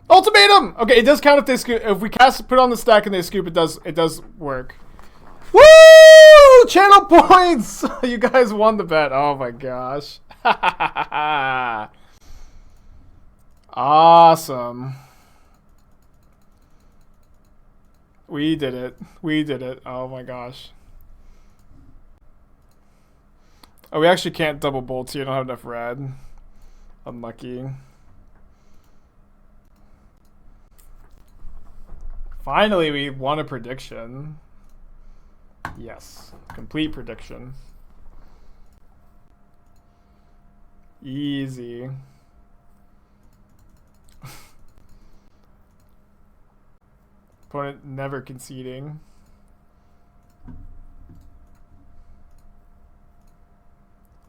Ultimatum! Okay, it does count if they scoop. If we cast, put it on the stack and they scoop, it does work. Woo! Channel points! You guys won the bet. Oh my gosh. Awesome. We did it. We did it. Oh my gosh. Oh, we actually can't double bolt here. I don't have enough red. Unlucky. Finally, we won a prediction. Yes. Complete prediction. Easy. Opponent never conceding.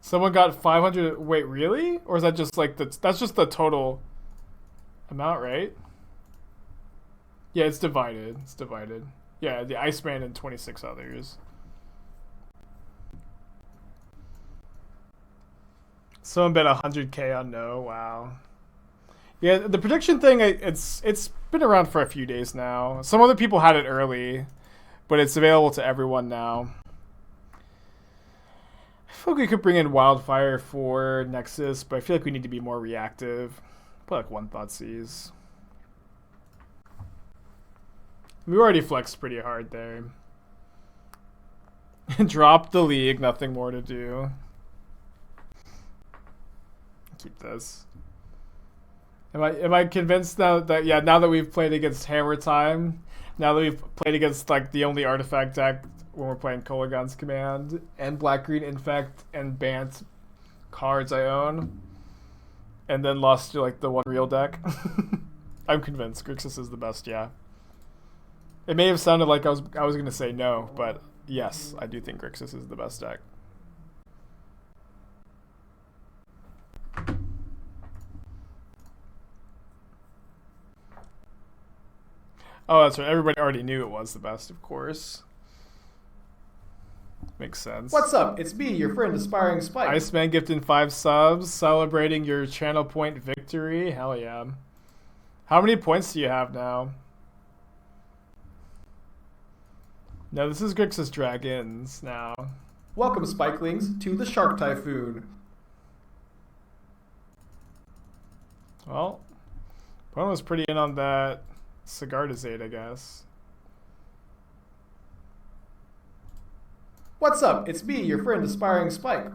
Someone got 500. Wait, really? Or is that just like that's just the total amount, right? Yeah, it's divided. It's divided. Yeah, the Iceman and 26 others. Someone bet 100K on no. Wow. Yeah, the prediction thing, it's been around for a few days now. Some other people had it early, but it's available to everyone now. feel like we could bring in Wildfire for Nexus, but I feel like we need to be more reactive. Put like one Thoughtseize. We already flexed pretty hard there. Drop the League, nothing more to do. Keep this. Am I convinced now that now that we've played against Hammer Time, now that we've played against like the only artifact deck when we're playing Kolaghan's Command and Black Green Infect and Bant cards I own, and then lost to like the one real deck, I'm convinced Grixis is the best. Yeah. It may have sounded like I was gonna say no, but yes, I do think Grixis is the best deck. Oh, that's right. Everybody already knew it was the best, of course. Makes sense. What's up? It's me, your friend Aspiring Spike. Iceman gifting 5 subs, celebrating your channel point victory. Hell yeah. How many points do you have now? No, this is Grixis Dragons now. Welcome, Spikelings, to the Shark Typhoon. Well, one was pretty in on that Sigardizade, I guess. What's up? It's me, your friend Aspiring Spike.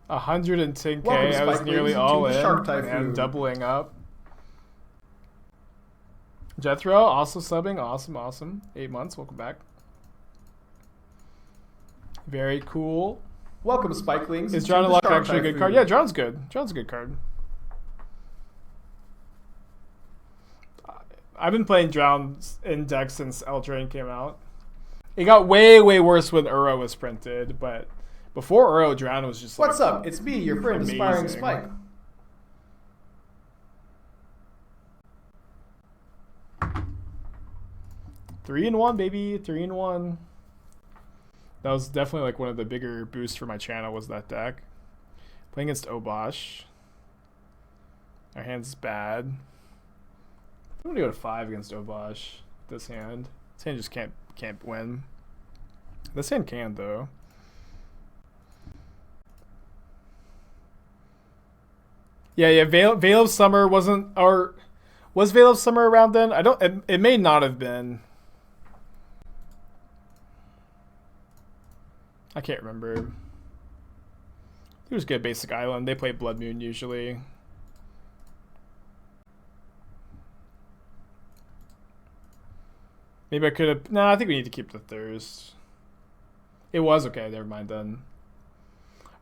$110K. Welcome, I was Spikelings, nearly to all the in Shark Typhoon. and doubling up. Jethro also subbing. Awesome, awesome. 8 months. Welcome back. Very cool. Welcome, Spikelings. Is Drown Loch actually a good card? Yeah, Drown's good. Drown's a good card. I've been playing Drown in deck since Eldraine came out. It got way, way worse when Uro was printed, but before Uro, Drown was just like... What's up? It's me, your friend amazing. Aspiring Spike. Three in one, baby. 3 in 1. That was definitely like one of the bigger boosts for my channel was that deck. Playing against Obosh. Our hand's bad. I'm gonna go to 5 against Obosh. This hand. This hand just can't win. This hand can though. Yeah. Veil of Summer wasn't, or was Veil of Summer around then? It may not have been. I can't remember. It was good basic island. They play Blood Moon usually. Maybe I could have... No, I think we need to keep the Thirst. It was okay. Never mind then.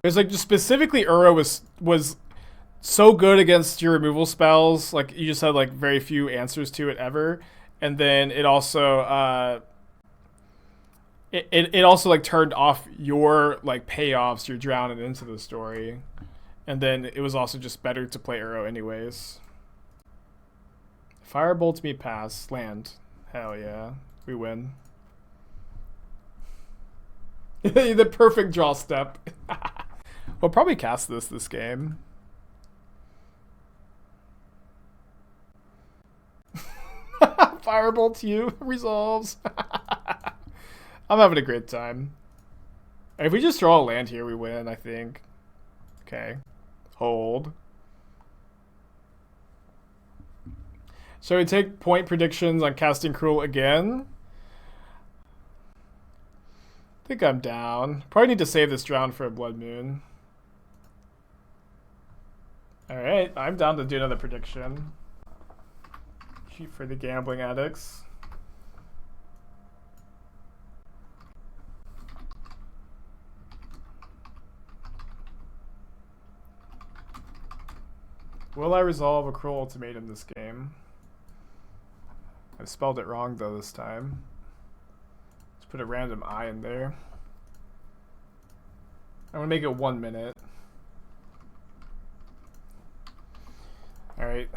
It was like just specifically Uro was so good against your removal spells. Like you just had like very few answers to it ever. And then it also... It also like turned off your like payoffs, you're drowning into the story, and then it was also just better to play Uro anyways. Firebolt me pass land, hell yeah, we win. The perfect draw step. We'll probably cast this game. Firebolt you resolves. I'm having a great time. If we just draw a land here, we win, I think. Okay. Hold. So we take point predictions on casting Cruel again. I think I'm down. Probably need to save this Drown for a Blood Moon. Alright, I'm down to do another prediction. Shoot for the gambling addicts. Will I resolve a Cruel Ultimatum this game? I've spelled it wrong though this time. Let's put a random I in there. I'm gonna make it 1 minute. Alright.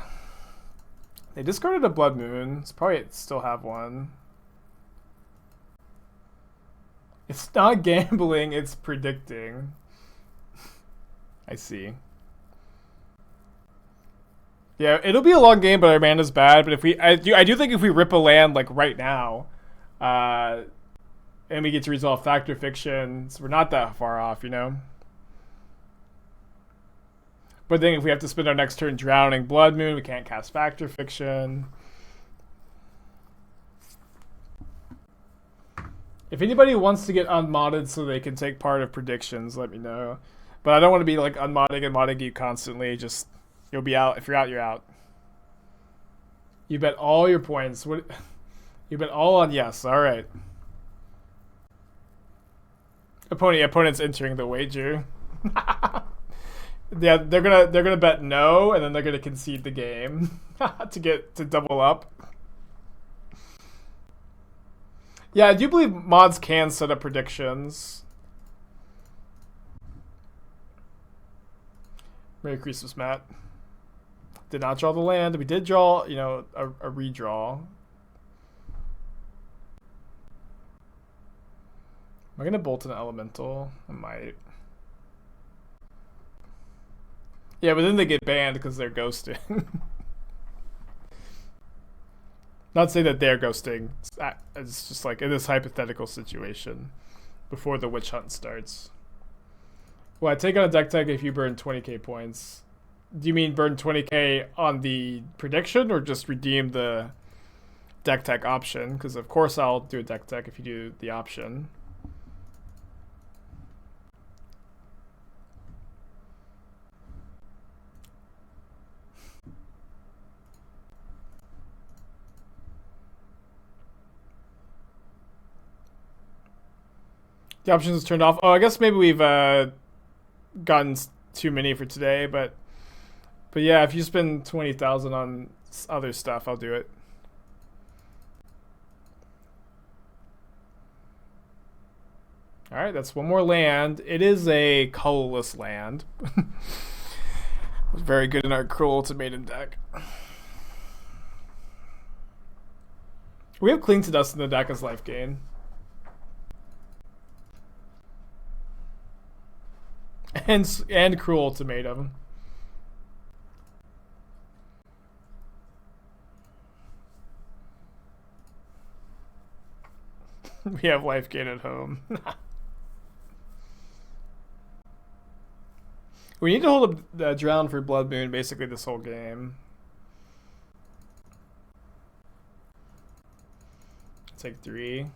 They discarded a Blood Moon. It's probably still have one. It's not gambling, it's predicting. I see. Yeah, it'll be a long game, but our mana's bad. But if I do think if we rip a land like right now, and we get to resolve Factor Fiction, so we're not that far off, you know. But then if we have to spend our next turn drowning Blood Moon, we can't cast Factor Fiction. If anybody wants to get unmodded so they can take part of predictions, let me know. But I don't want to be like unmodding and modding you constantly. Just you'll be out. If you're out, you're out. You bet all your points. What? You bet all on yes. All right. Opponent's entering the wager. Yeah, they're gonna bet no, and then they're gonna concede the game to double up. Yeah, I do believe mods can set up predictions. Merry Christmas, Matt. Did not draw the land. We did draw, you know, a redraw. Am I gonna bolt an elemental? I might. Yeah, but then they get banned because they're ghosting. Not say that they're ghosting. It's just like in this hypothetical situation before the witch hunt starts. Well, I take on a deck tag if you burn 20k points. Do you mean burn 20k on the prediction or just redeem the deck tag option? Because of course I'll do a deck tag if you do the option. The options is turned off. Oh, I guess maybe we've gotten too many for today, but yeah, if you spend 20,000 on other stuff, I'll do it. All right, that's one more land. It is a colorless land. It was very good in our Cruel Ultimatum deck. We have Cling to Dust in the deck as life gain. And Cruel Ultimatum. We have life gain at home. We need to hold a drown for Blood Moon basically this whole game. Take 3.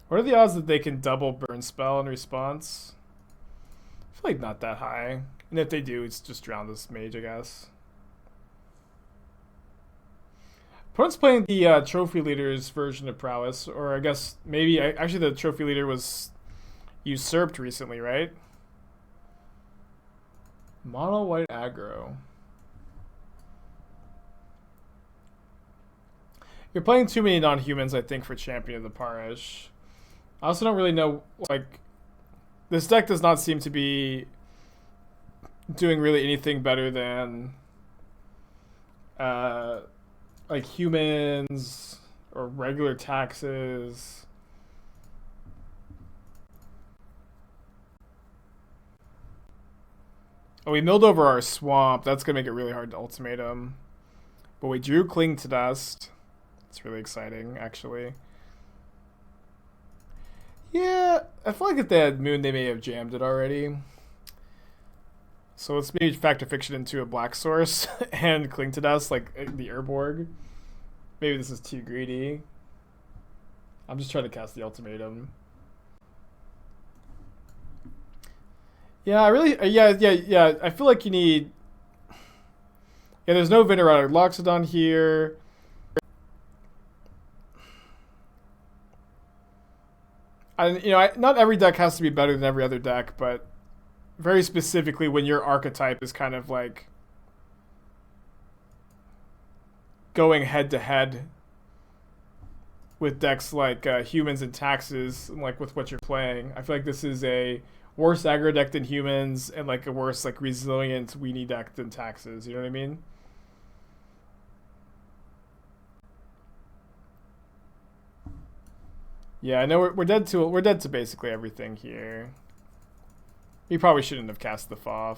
What are the odds that they can double burn spell in response? I feel like not that high. And if they do, it's just drown this mage, I guess. Opponent's playing the Trophy Leader's version of Prowess, or I guess maybe, actually the Trophy Leader was usurped recently, right? Mono white aggro. You're playing too many non-humans, I think, for Champion of the Parish. I also don't really know, like, this deck does not seem to be doing really anything better than, like, humans or regular taxes. Oh, we milled over our swamp. That's going to make it really hard to ultimatum. But we drew Cling to Dust. It's really exciting, actually. Yeah, I feel like if they had Moon, they may have jammed it already. So let's maybe Factor Fiction into a black source and Cling to Dust, like the Urborg. Maybe this is too greedy. I'm just trying to cast the ultimatum. Yeah, I really, yeah. I feel like you need. Yeah, there's no Venerada Loxodon here. Not every deck has to be better than every other deck, but very specifically when your archetype is kind of like going head to head with decks like humans and taxes, and like with what you're playing. I feel like this is a worse aggro deck than humans and like a worse like resilient weenie deck than taxes. You know what I mean? Yeah, I know we're dead to basically everything here. We probably shouldn't have cast the FOF.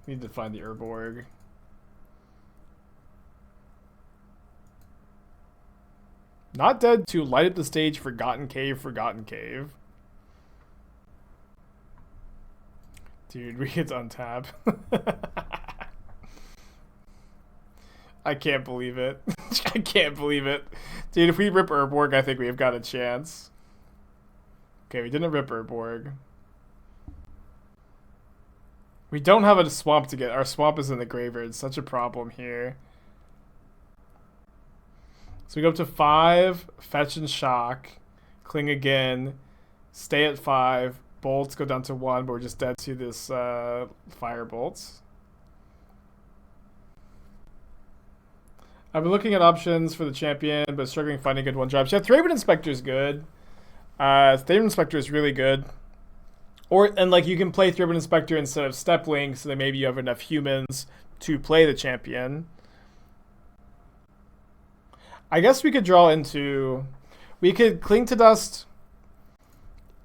Need to find the Urborg. Not dead to light up the stage, Forgotten Cave, Forgotten Cave. Dude, we get to untap. I can't believe it. I can't believe it. Dude, if we rip Urborg, I think we've got a chance. Okay, we didn't rip Urborg. We don't have a swamp to get. Our swamp is in the graveyard. It's such a problem here. So we go up to 5, fetch and shock, cling again, stay at 5, bolts go down to 1, but we're just dead to this fire bolts. I've been looking at options for the champion, but struggling finding good one-drops. Yeah, Thraben Inspector is good. Thraben Inspector is really good. And like you can play Thraben Inspector instead of Step Link, so that maybe you have enough humans to play the champion. I guess we could draw into... We could Cling to Dust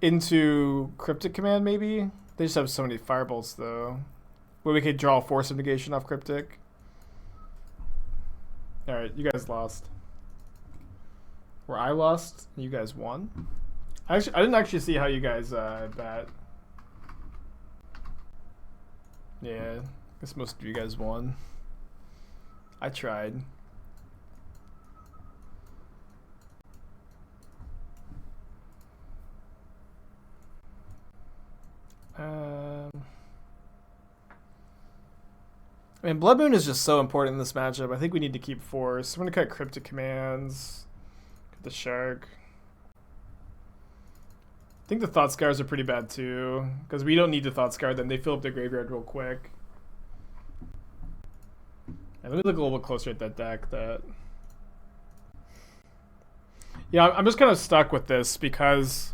into Cryptic Command, maybe? They just have so many Firebolts, though. Where we could draw Force of Negation off Cryptic. Alright, you guys lost. Where I lost, you guys won. I didn't actually see how you guys bet. Yeah, I guess most of you guys won. I tried. I mean, Blood Moon is just so important in this matchup. I think we need to keep Force. I'm going to cut Cryptic Commands. Cut the Shark. I think the Thought Scours are pretty bad too, because we don't need to Thought Scour them. They fill up the graveyard real quick. And let me look a little bit closer at that deck. Yeah, I'm just kind of stuck with this because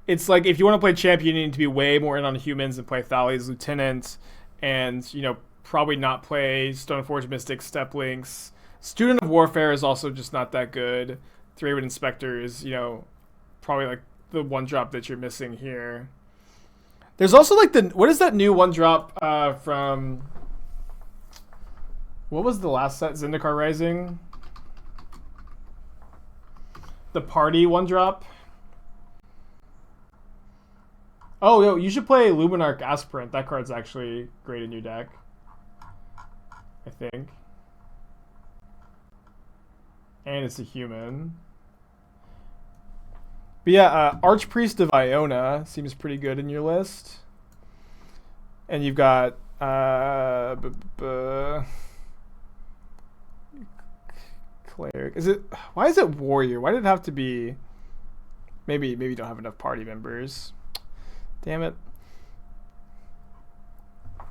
it's like if you want to play champion, you need to be way more in on humans and play Thales Lieutenant, and probably not play Stoneforge Mystic, Step Links. Student of Warfare is also just not that good. Thraben Inspector is probably like the one drop that you're missing here. There's also like what is that new one drop from? What was the last set? Zendikar Rising. The party one drop. Oh, yo, you should play Luminarch Aspirant. That card's actually great in your deck, I think. And it's a human. But yeah, Archpriest of Iona seems pretty good in your list. And you've got Cleric. Why is it Warrior? Why did it have to be? Maybe you don't have enough party members. Damn it.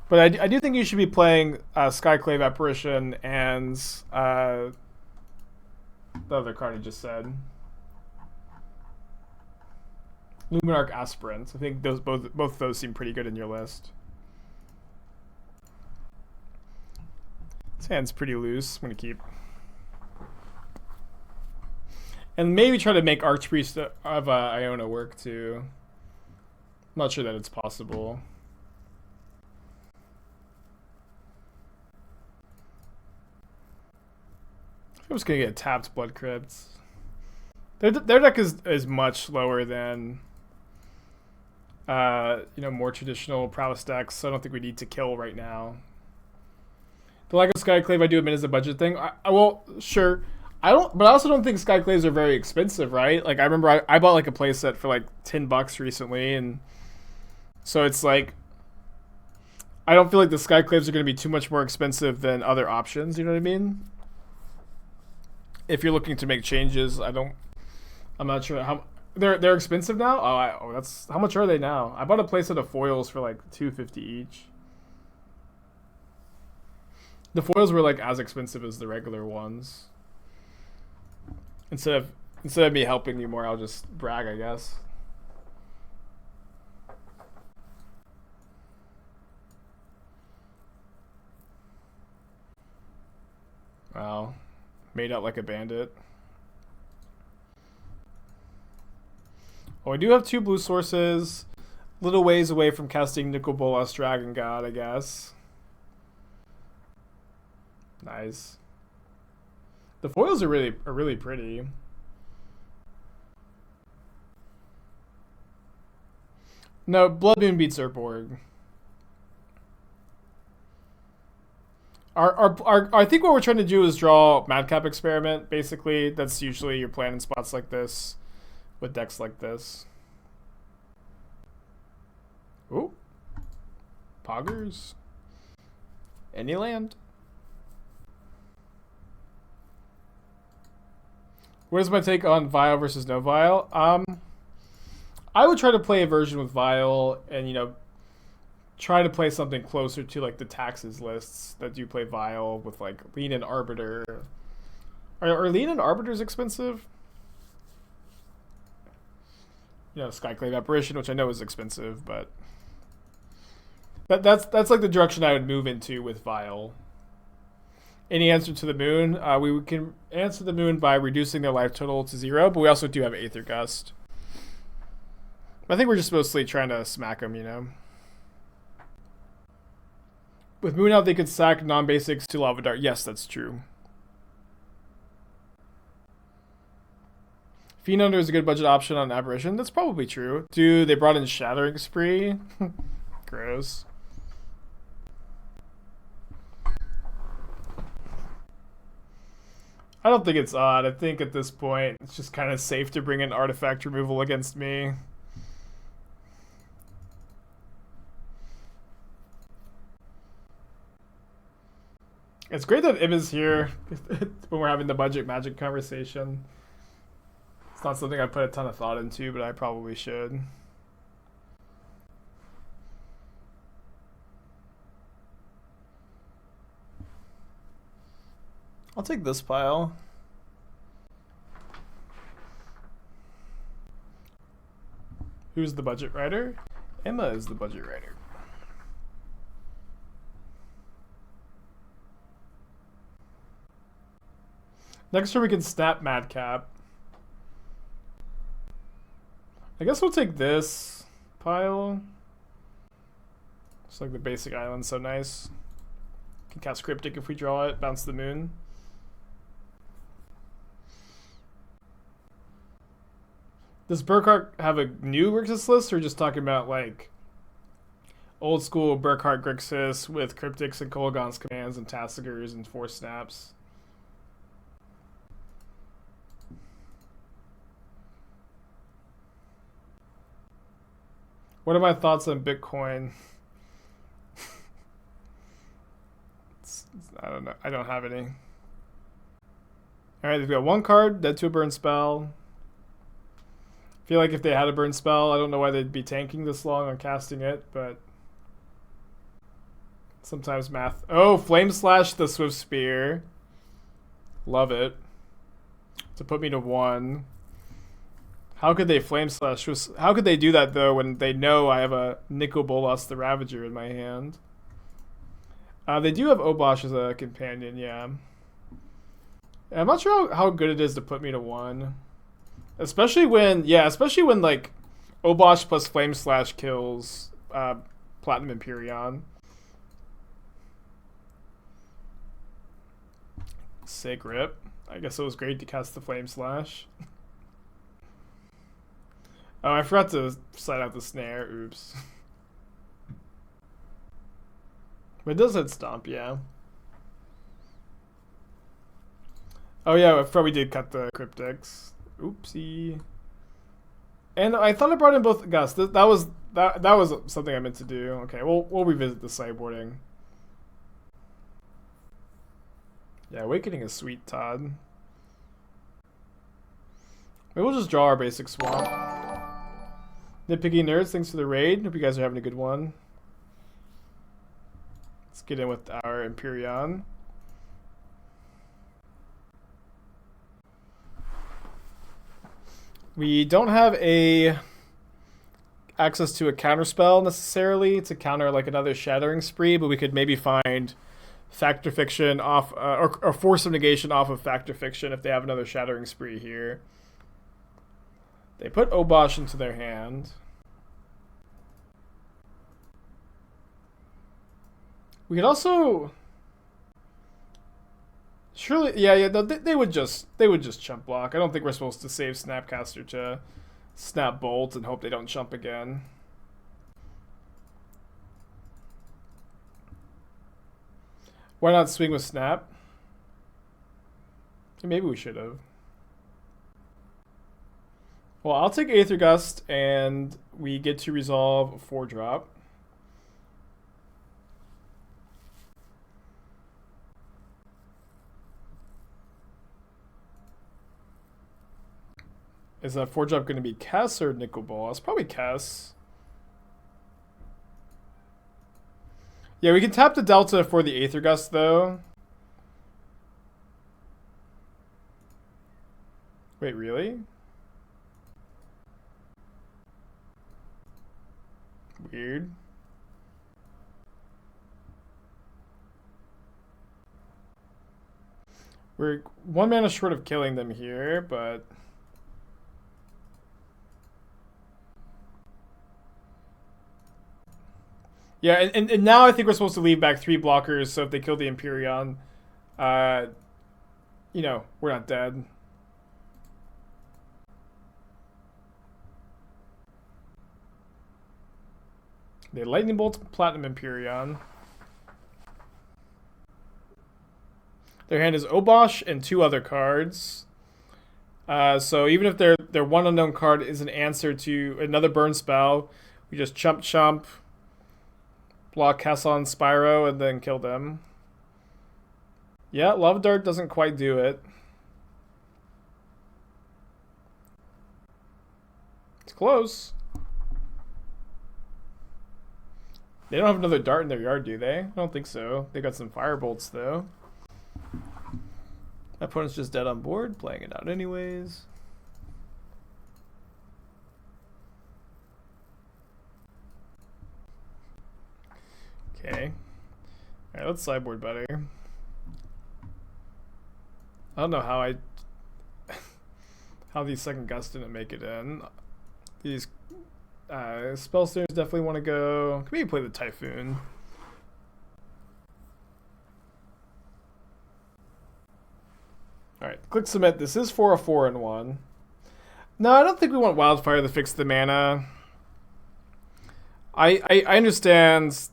But I do think you should be playing Skyclave Apparition and the other card I just said. Luminarch Aspirant. I think both of those seem pretty good in your list. This hand's pretty loose. I'm going to keep. And maybe try to make Archpriest of Iona work too. I'm not sure that it's possible. I'm just going to get tapped Blood Crypts. Their deck is much lower than more traditional prowess decks, so I don't think we need to kill right now. The lack of Skyclave I do admit is a budget thing. Well, sure. But I also don't think Skyclaves are very expensive, right? Like I remember I bought like a playset for like $10 recently, and so it's like I don't feel like the Skyclaves are going to be too much more expensive than other options, you know what I mean? If you're looking to make changes, I'm not sure how they're expensive now. That's how much are they now? I bought a playset of foils for like $250 each. The foils were like as expensive as the regular ones. Instead of me helping you more, I'll just brag, I guess. Wow. Made out like a bandit. Oh, I do have 2 blue sources. Little ways away from casting Nicol Bolas Dragon God, I guess. Nice. The foils are really pretty. No, Blood Moon beats Urborg. I think what we're trying to do is draw Madcap Experiment, basically. That's usually your plan in spots like this, with decks like this. Ooh. Poggers. Any land. What is my take on Vial versus no Vial? I would try to play a version with Vial and, you know, try to play something closer to like the taxes lists that do play Vial with like Lean and Arbiter. Are Lean and Arbiters expensive? You know, Skyclave Apparition, which I know is expensive, but that's like the direction I would move into with Vial. Any answer to the moon? We can answer the moon by reducing their life total to 0, but we also do have Aether Gust. I think we're just mostly trying to smack them, you know. With Moon out, they could sack non-basics to Lava Dart. Yes, that's true. Fiend Under is a good budget option on Apparition. That's probably true. Dude, they brought in Shattering Spree. Gross. I don't think it's odd. I think at this point, it's just kind of safe to bring in artifact removal against me. It's great that Im is here when we're having the budget magic conversation. It's not something I put a ton of thought into, but I probably should. I'll take this pile. Who's the budget writer? Emma is the budget writer. Next turn we can snap Madcap. I guess we'll take this pile. It's like the basic island's so nice. Can cast Cryptic if we draw it, bounce the moon. Does Burkhart have a new Grixis list, or just talking about like old school Burkhart Grixis with Cryptics and Kolaghan's commands and Tassigers and Force Snaps? What are my thoughts on Bitcoin? I don't know. I don't have any. Alright, they've got one card, Dead to a Burn Spell. I feel like if they had a burn spell, I don't know why they'd be tanking this long on casting it, but sometimes math. Oh, Flame Slash the Swift Spear. Love it. To put me to 1. How could they Flame Slash? How could they do that though when they know I have a Nicol Bolas the Ravager in my hand? They do have Obosh as a companion, yeah. I'm not sure how good it is to put me to 1. Especially when like Obosh plus Flame Slash kills Platinum Emperion. Sick rip. I guess it was great to cast the Flame Slash. Oh, I forgot to slide out the snare. Oops. But it does hit Stomp, yeah. Oh yeah, I probably did cut the Cryptics. Oopsie. And I thought I brought in both Gust. That was something I meant to do. Okay, we'll revisit the sideboarding. Yeah, Awakening is sweet, Todd. Maybe we'll just draw our basic swamp. Nitpicky Nerds, thanks for the raid. Hope you guys are having a good one. Let's get in with our Emperion. We don't have access to a counterspell necessarily to counter like another Shattering Spree, but we could maybe find Factor Fiction off or Force of Negation off of Factor Fiction if they have another Shattering Spree here. They put Obosh into their hand. We could also surely, yeah. They would just chump block. I don't think we're supposed to save Snapcaster to snap bolt and hope they don't chump again. Why not swing with snap? Maybe we should have. Well, I'll take Aether Gust, and we get to resolve a 4-drop. Is that 4-drop going to be Kess or Nicol Bolas? Probably Kess. Yeah, we can tap the Delta for the Aether Gust, though. Wait, really? Weird. We're 1 mana short of killing them here, but... Yeah, and now I think we're supposed to leave back 3 blockers, so if they kill the Emperion, you know, we're not dead. They Lightning Bolt Platinum Emperion. Their hand is Obosh and 2 other cards. So even if their 1 unknown card is an answer to another burn spell, we just chump, block Kess on Spyro, and then kill them. Yeah, Love Dart doesn't quite do it. It's close. They don't have another dart in their yard, do they? I don't think so. They got some Firebolts, though. My opponent's just dead on board, playing it out anyways. Okay. Alright, let's sideboard better. I don't know how how these second gusts didn't make it in. These Spell Snares definitely want to go. Can maybe play the Typhoon. Alright, click submit. This is for a 4-1. No, I don't think we want Wildfire to fix the mana. I understand.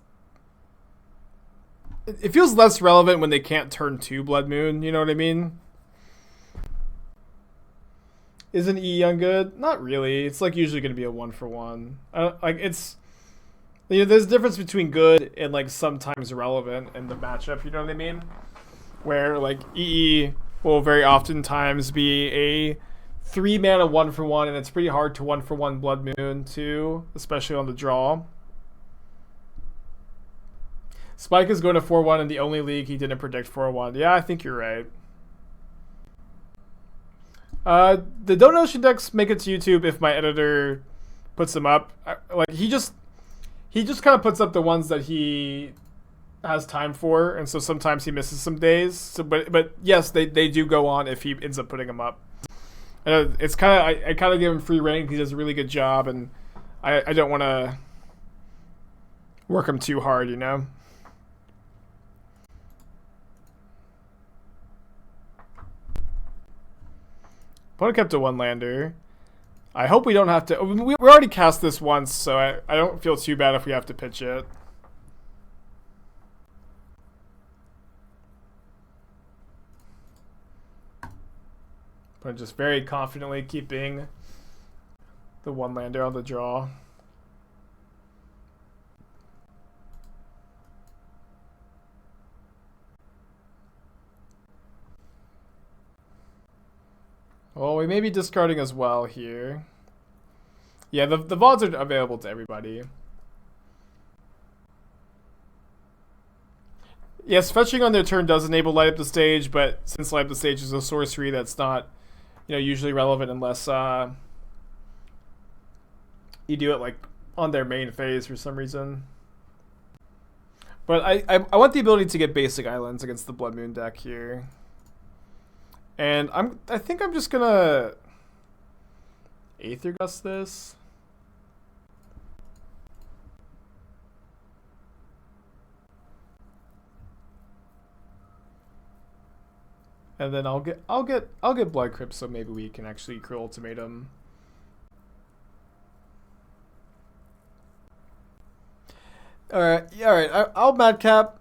It feels less relevant when they can't turn 2 Blood Moon, you know what I mean? Isn't E Young good? Not really. It's like usually going to be a 1-for-1. Like it's, you know, there's a difference between good and like sometimes relevant in the matchup. You know what I mean? Where like EE will very oftentimes be a 3 mana 1-for-1, and it's pretty hard to 1-for-1 Blood Moon too, especially on the draw. Spike is going to 4-1 in the only league he didn't predict 4-1. Yeah, I think you're right. The Don't Ocean decks make it to YouTube if my editor puts them up. Like he just kind of puts up the ones that he has time for, and so sometimes he misses some days. So, but yes, they do go on if he ends up putting them up. It's kind of I kind of give him free reign because he does a really good job, and I don't want to work him too hard, you know. Opponent kept a 1-lander. I hope we don't have to. We already cast this once, so I don't feel too bad if we have to pitch it. But just very confidently keeping the 1-lander on the draw. Well, we may be discarding as well here. Yeah, the VODs are available to everybody. Yes, fetching on their turn does enable Light Up the Stage, but since Light Up the Stage is a sorcery, that's not, you know, usually relevant unless you do it like on their main phase for some reason. But I want the ability to get basic islands against the Blood Moon deck here. And I think I'm just gonna Aether Gust this. And then I'll get Blood Crypt, so maybe we can actually Cruel Ultimatum. Alright, I'll Madcap.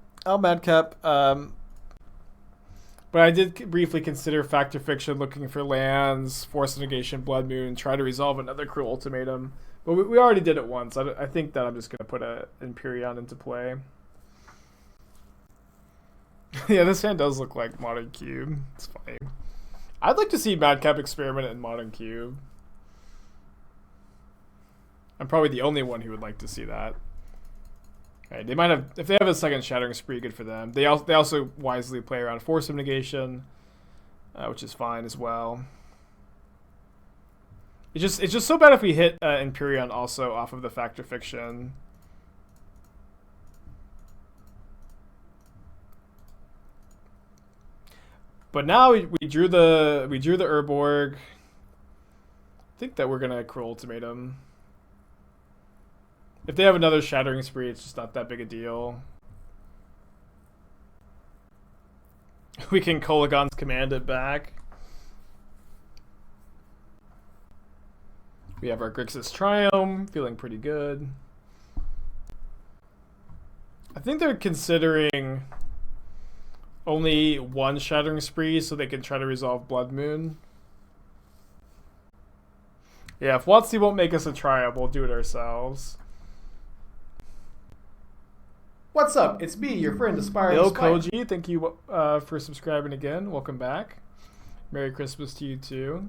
But I did briefly consider Fact or Fiction, looking for lands, Force of Negation, Blood Moon, try to resolve another Cruel Ultimatum. But we already did it once. I think that I'm just going to put a Emperion into play. Yeah, this hand does look like Modern Cube. It's funny. I'd like to see Madcap Experiment in Modern Cube. I'm probably the only one who would like to see that. Right, they might have, if they have a second Shattering Spree, good for them. They also wisely play around Force of Negation, which is fine as well. It's just so bad if we hit Emperion also off of the Fact or Fiction. But now we drew the Urborg. I think that we're gonna Cruel Ultimatum. If they have another Shattering Spree, it's just not that big a deal. We can Kolaghan's Command it back. We have our Grixis Triumph, feeling pretty good. I think they're considering only one Shattering Spree so they can try to resolve Blood Moon. Yeah, if WotC won't make us a Triumph, we'll do it ourselves. What's up? It's me, your friend, Aspiring Bill Spike. Koji, thank you for subscribing again. Welcome back. Merry Christmas to you too.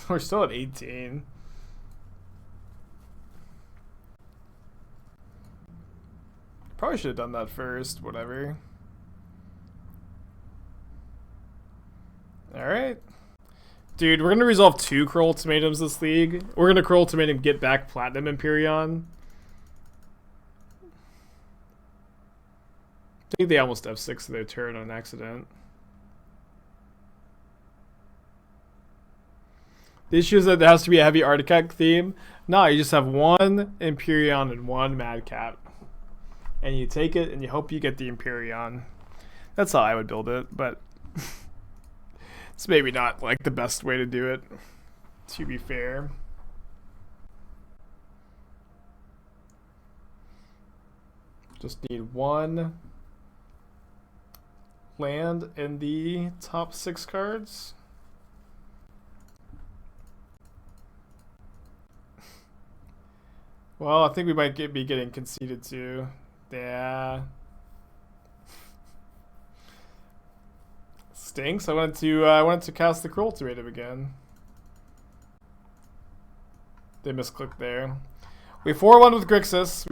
We're still at 18. Probably should have done that first, whatever. Alright. Dude, we're going to resolve 2 Cruel Ultimatums this league. We're going to Cruel Ultimatum, get back Platinum Emperion. I think they almost F6 their turn on accident. The issue is that there has to be a heavy artifact theme. No, you just have one Emperion and one Madcap. And you take it and you hope you get the Emperion. That's how I would build it, but it's maybe not like the best way to do it, to be fair. Just need one land in the top 6 cards. Well, I think we might be getting conceded to. Yeah. Stinks. I wanted to cast the Cruel Ultimatum again. They misclicked there. We 4-1 with Grixis.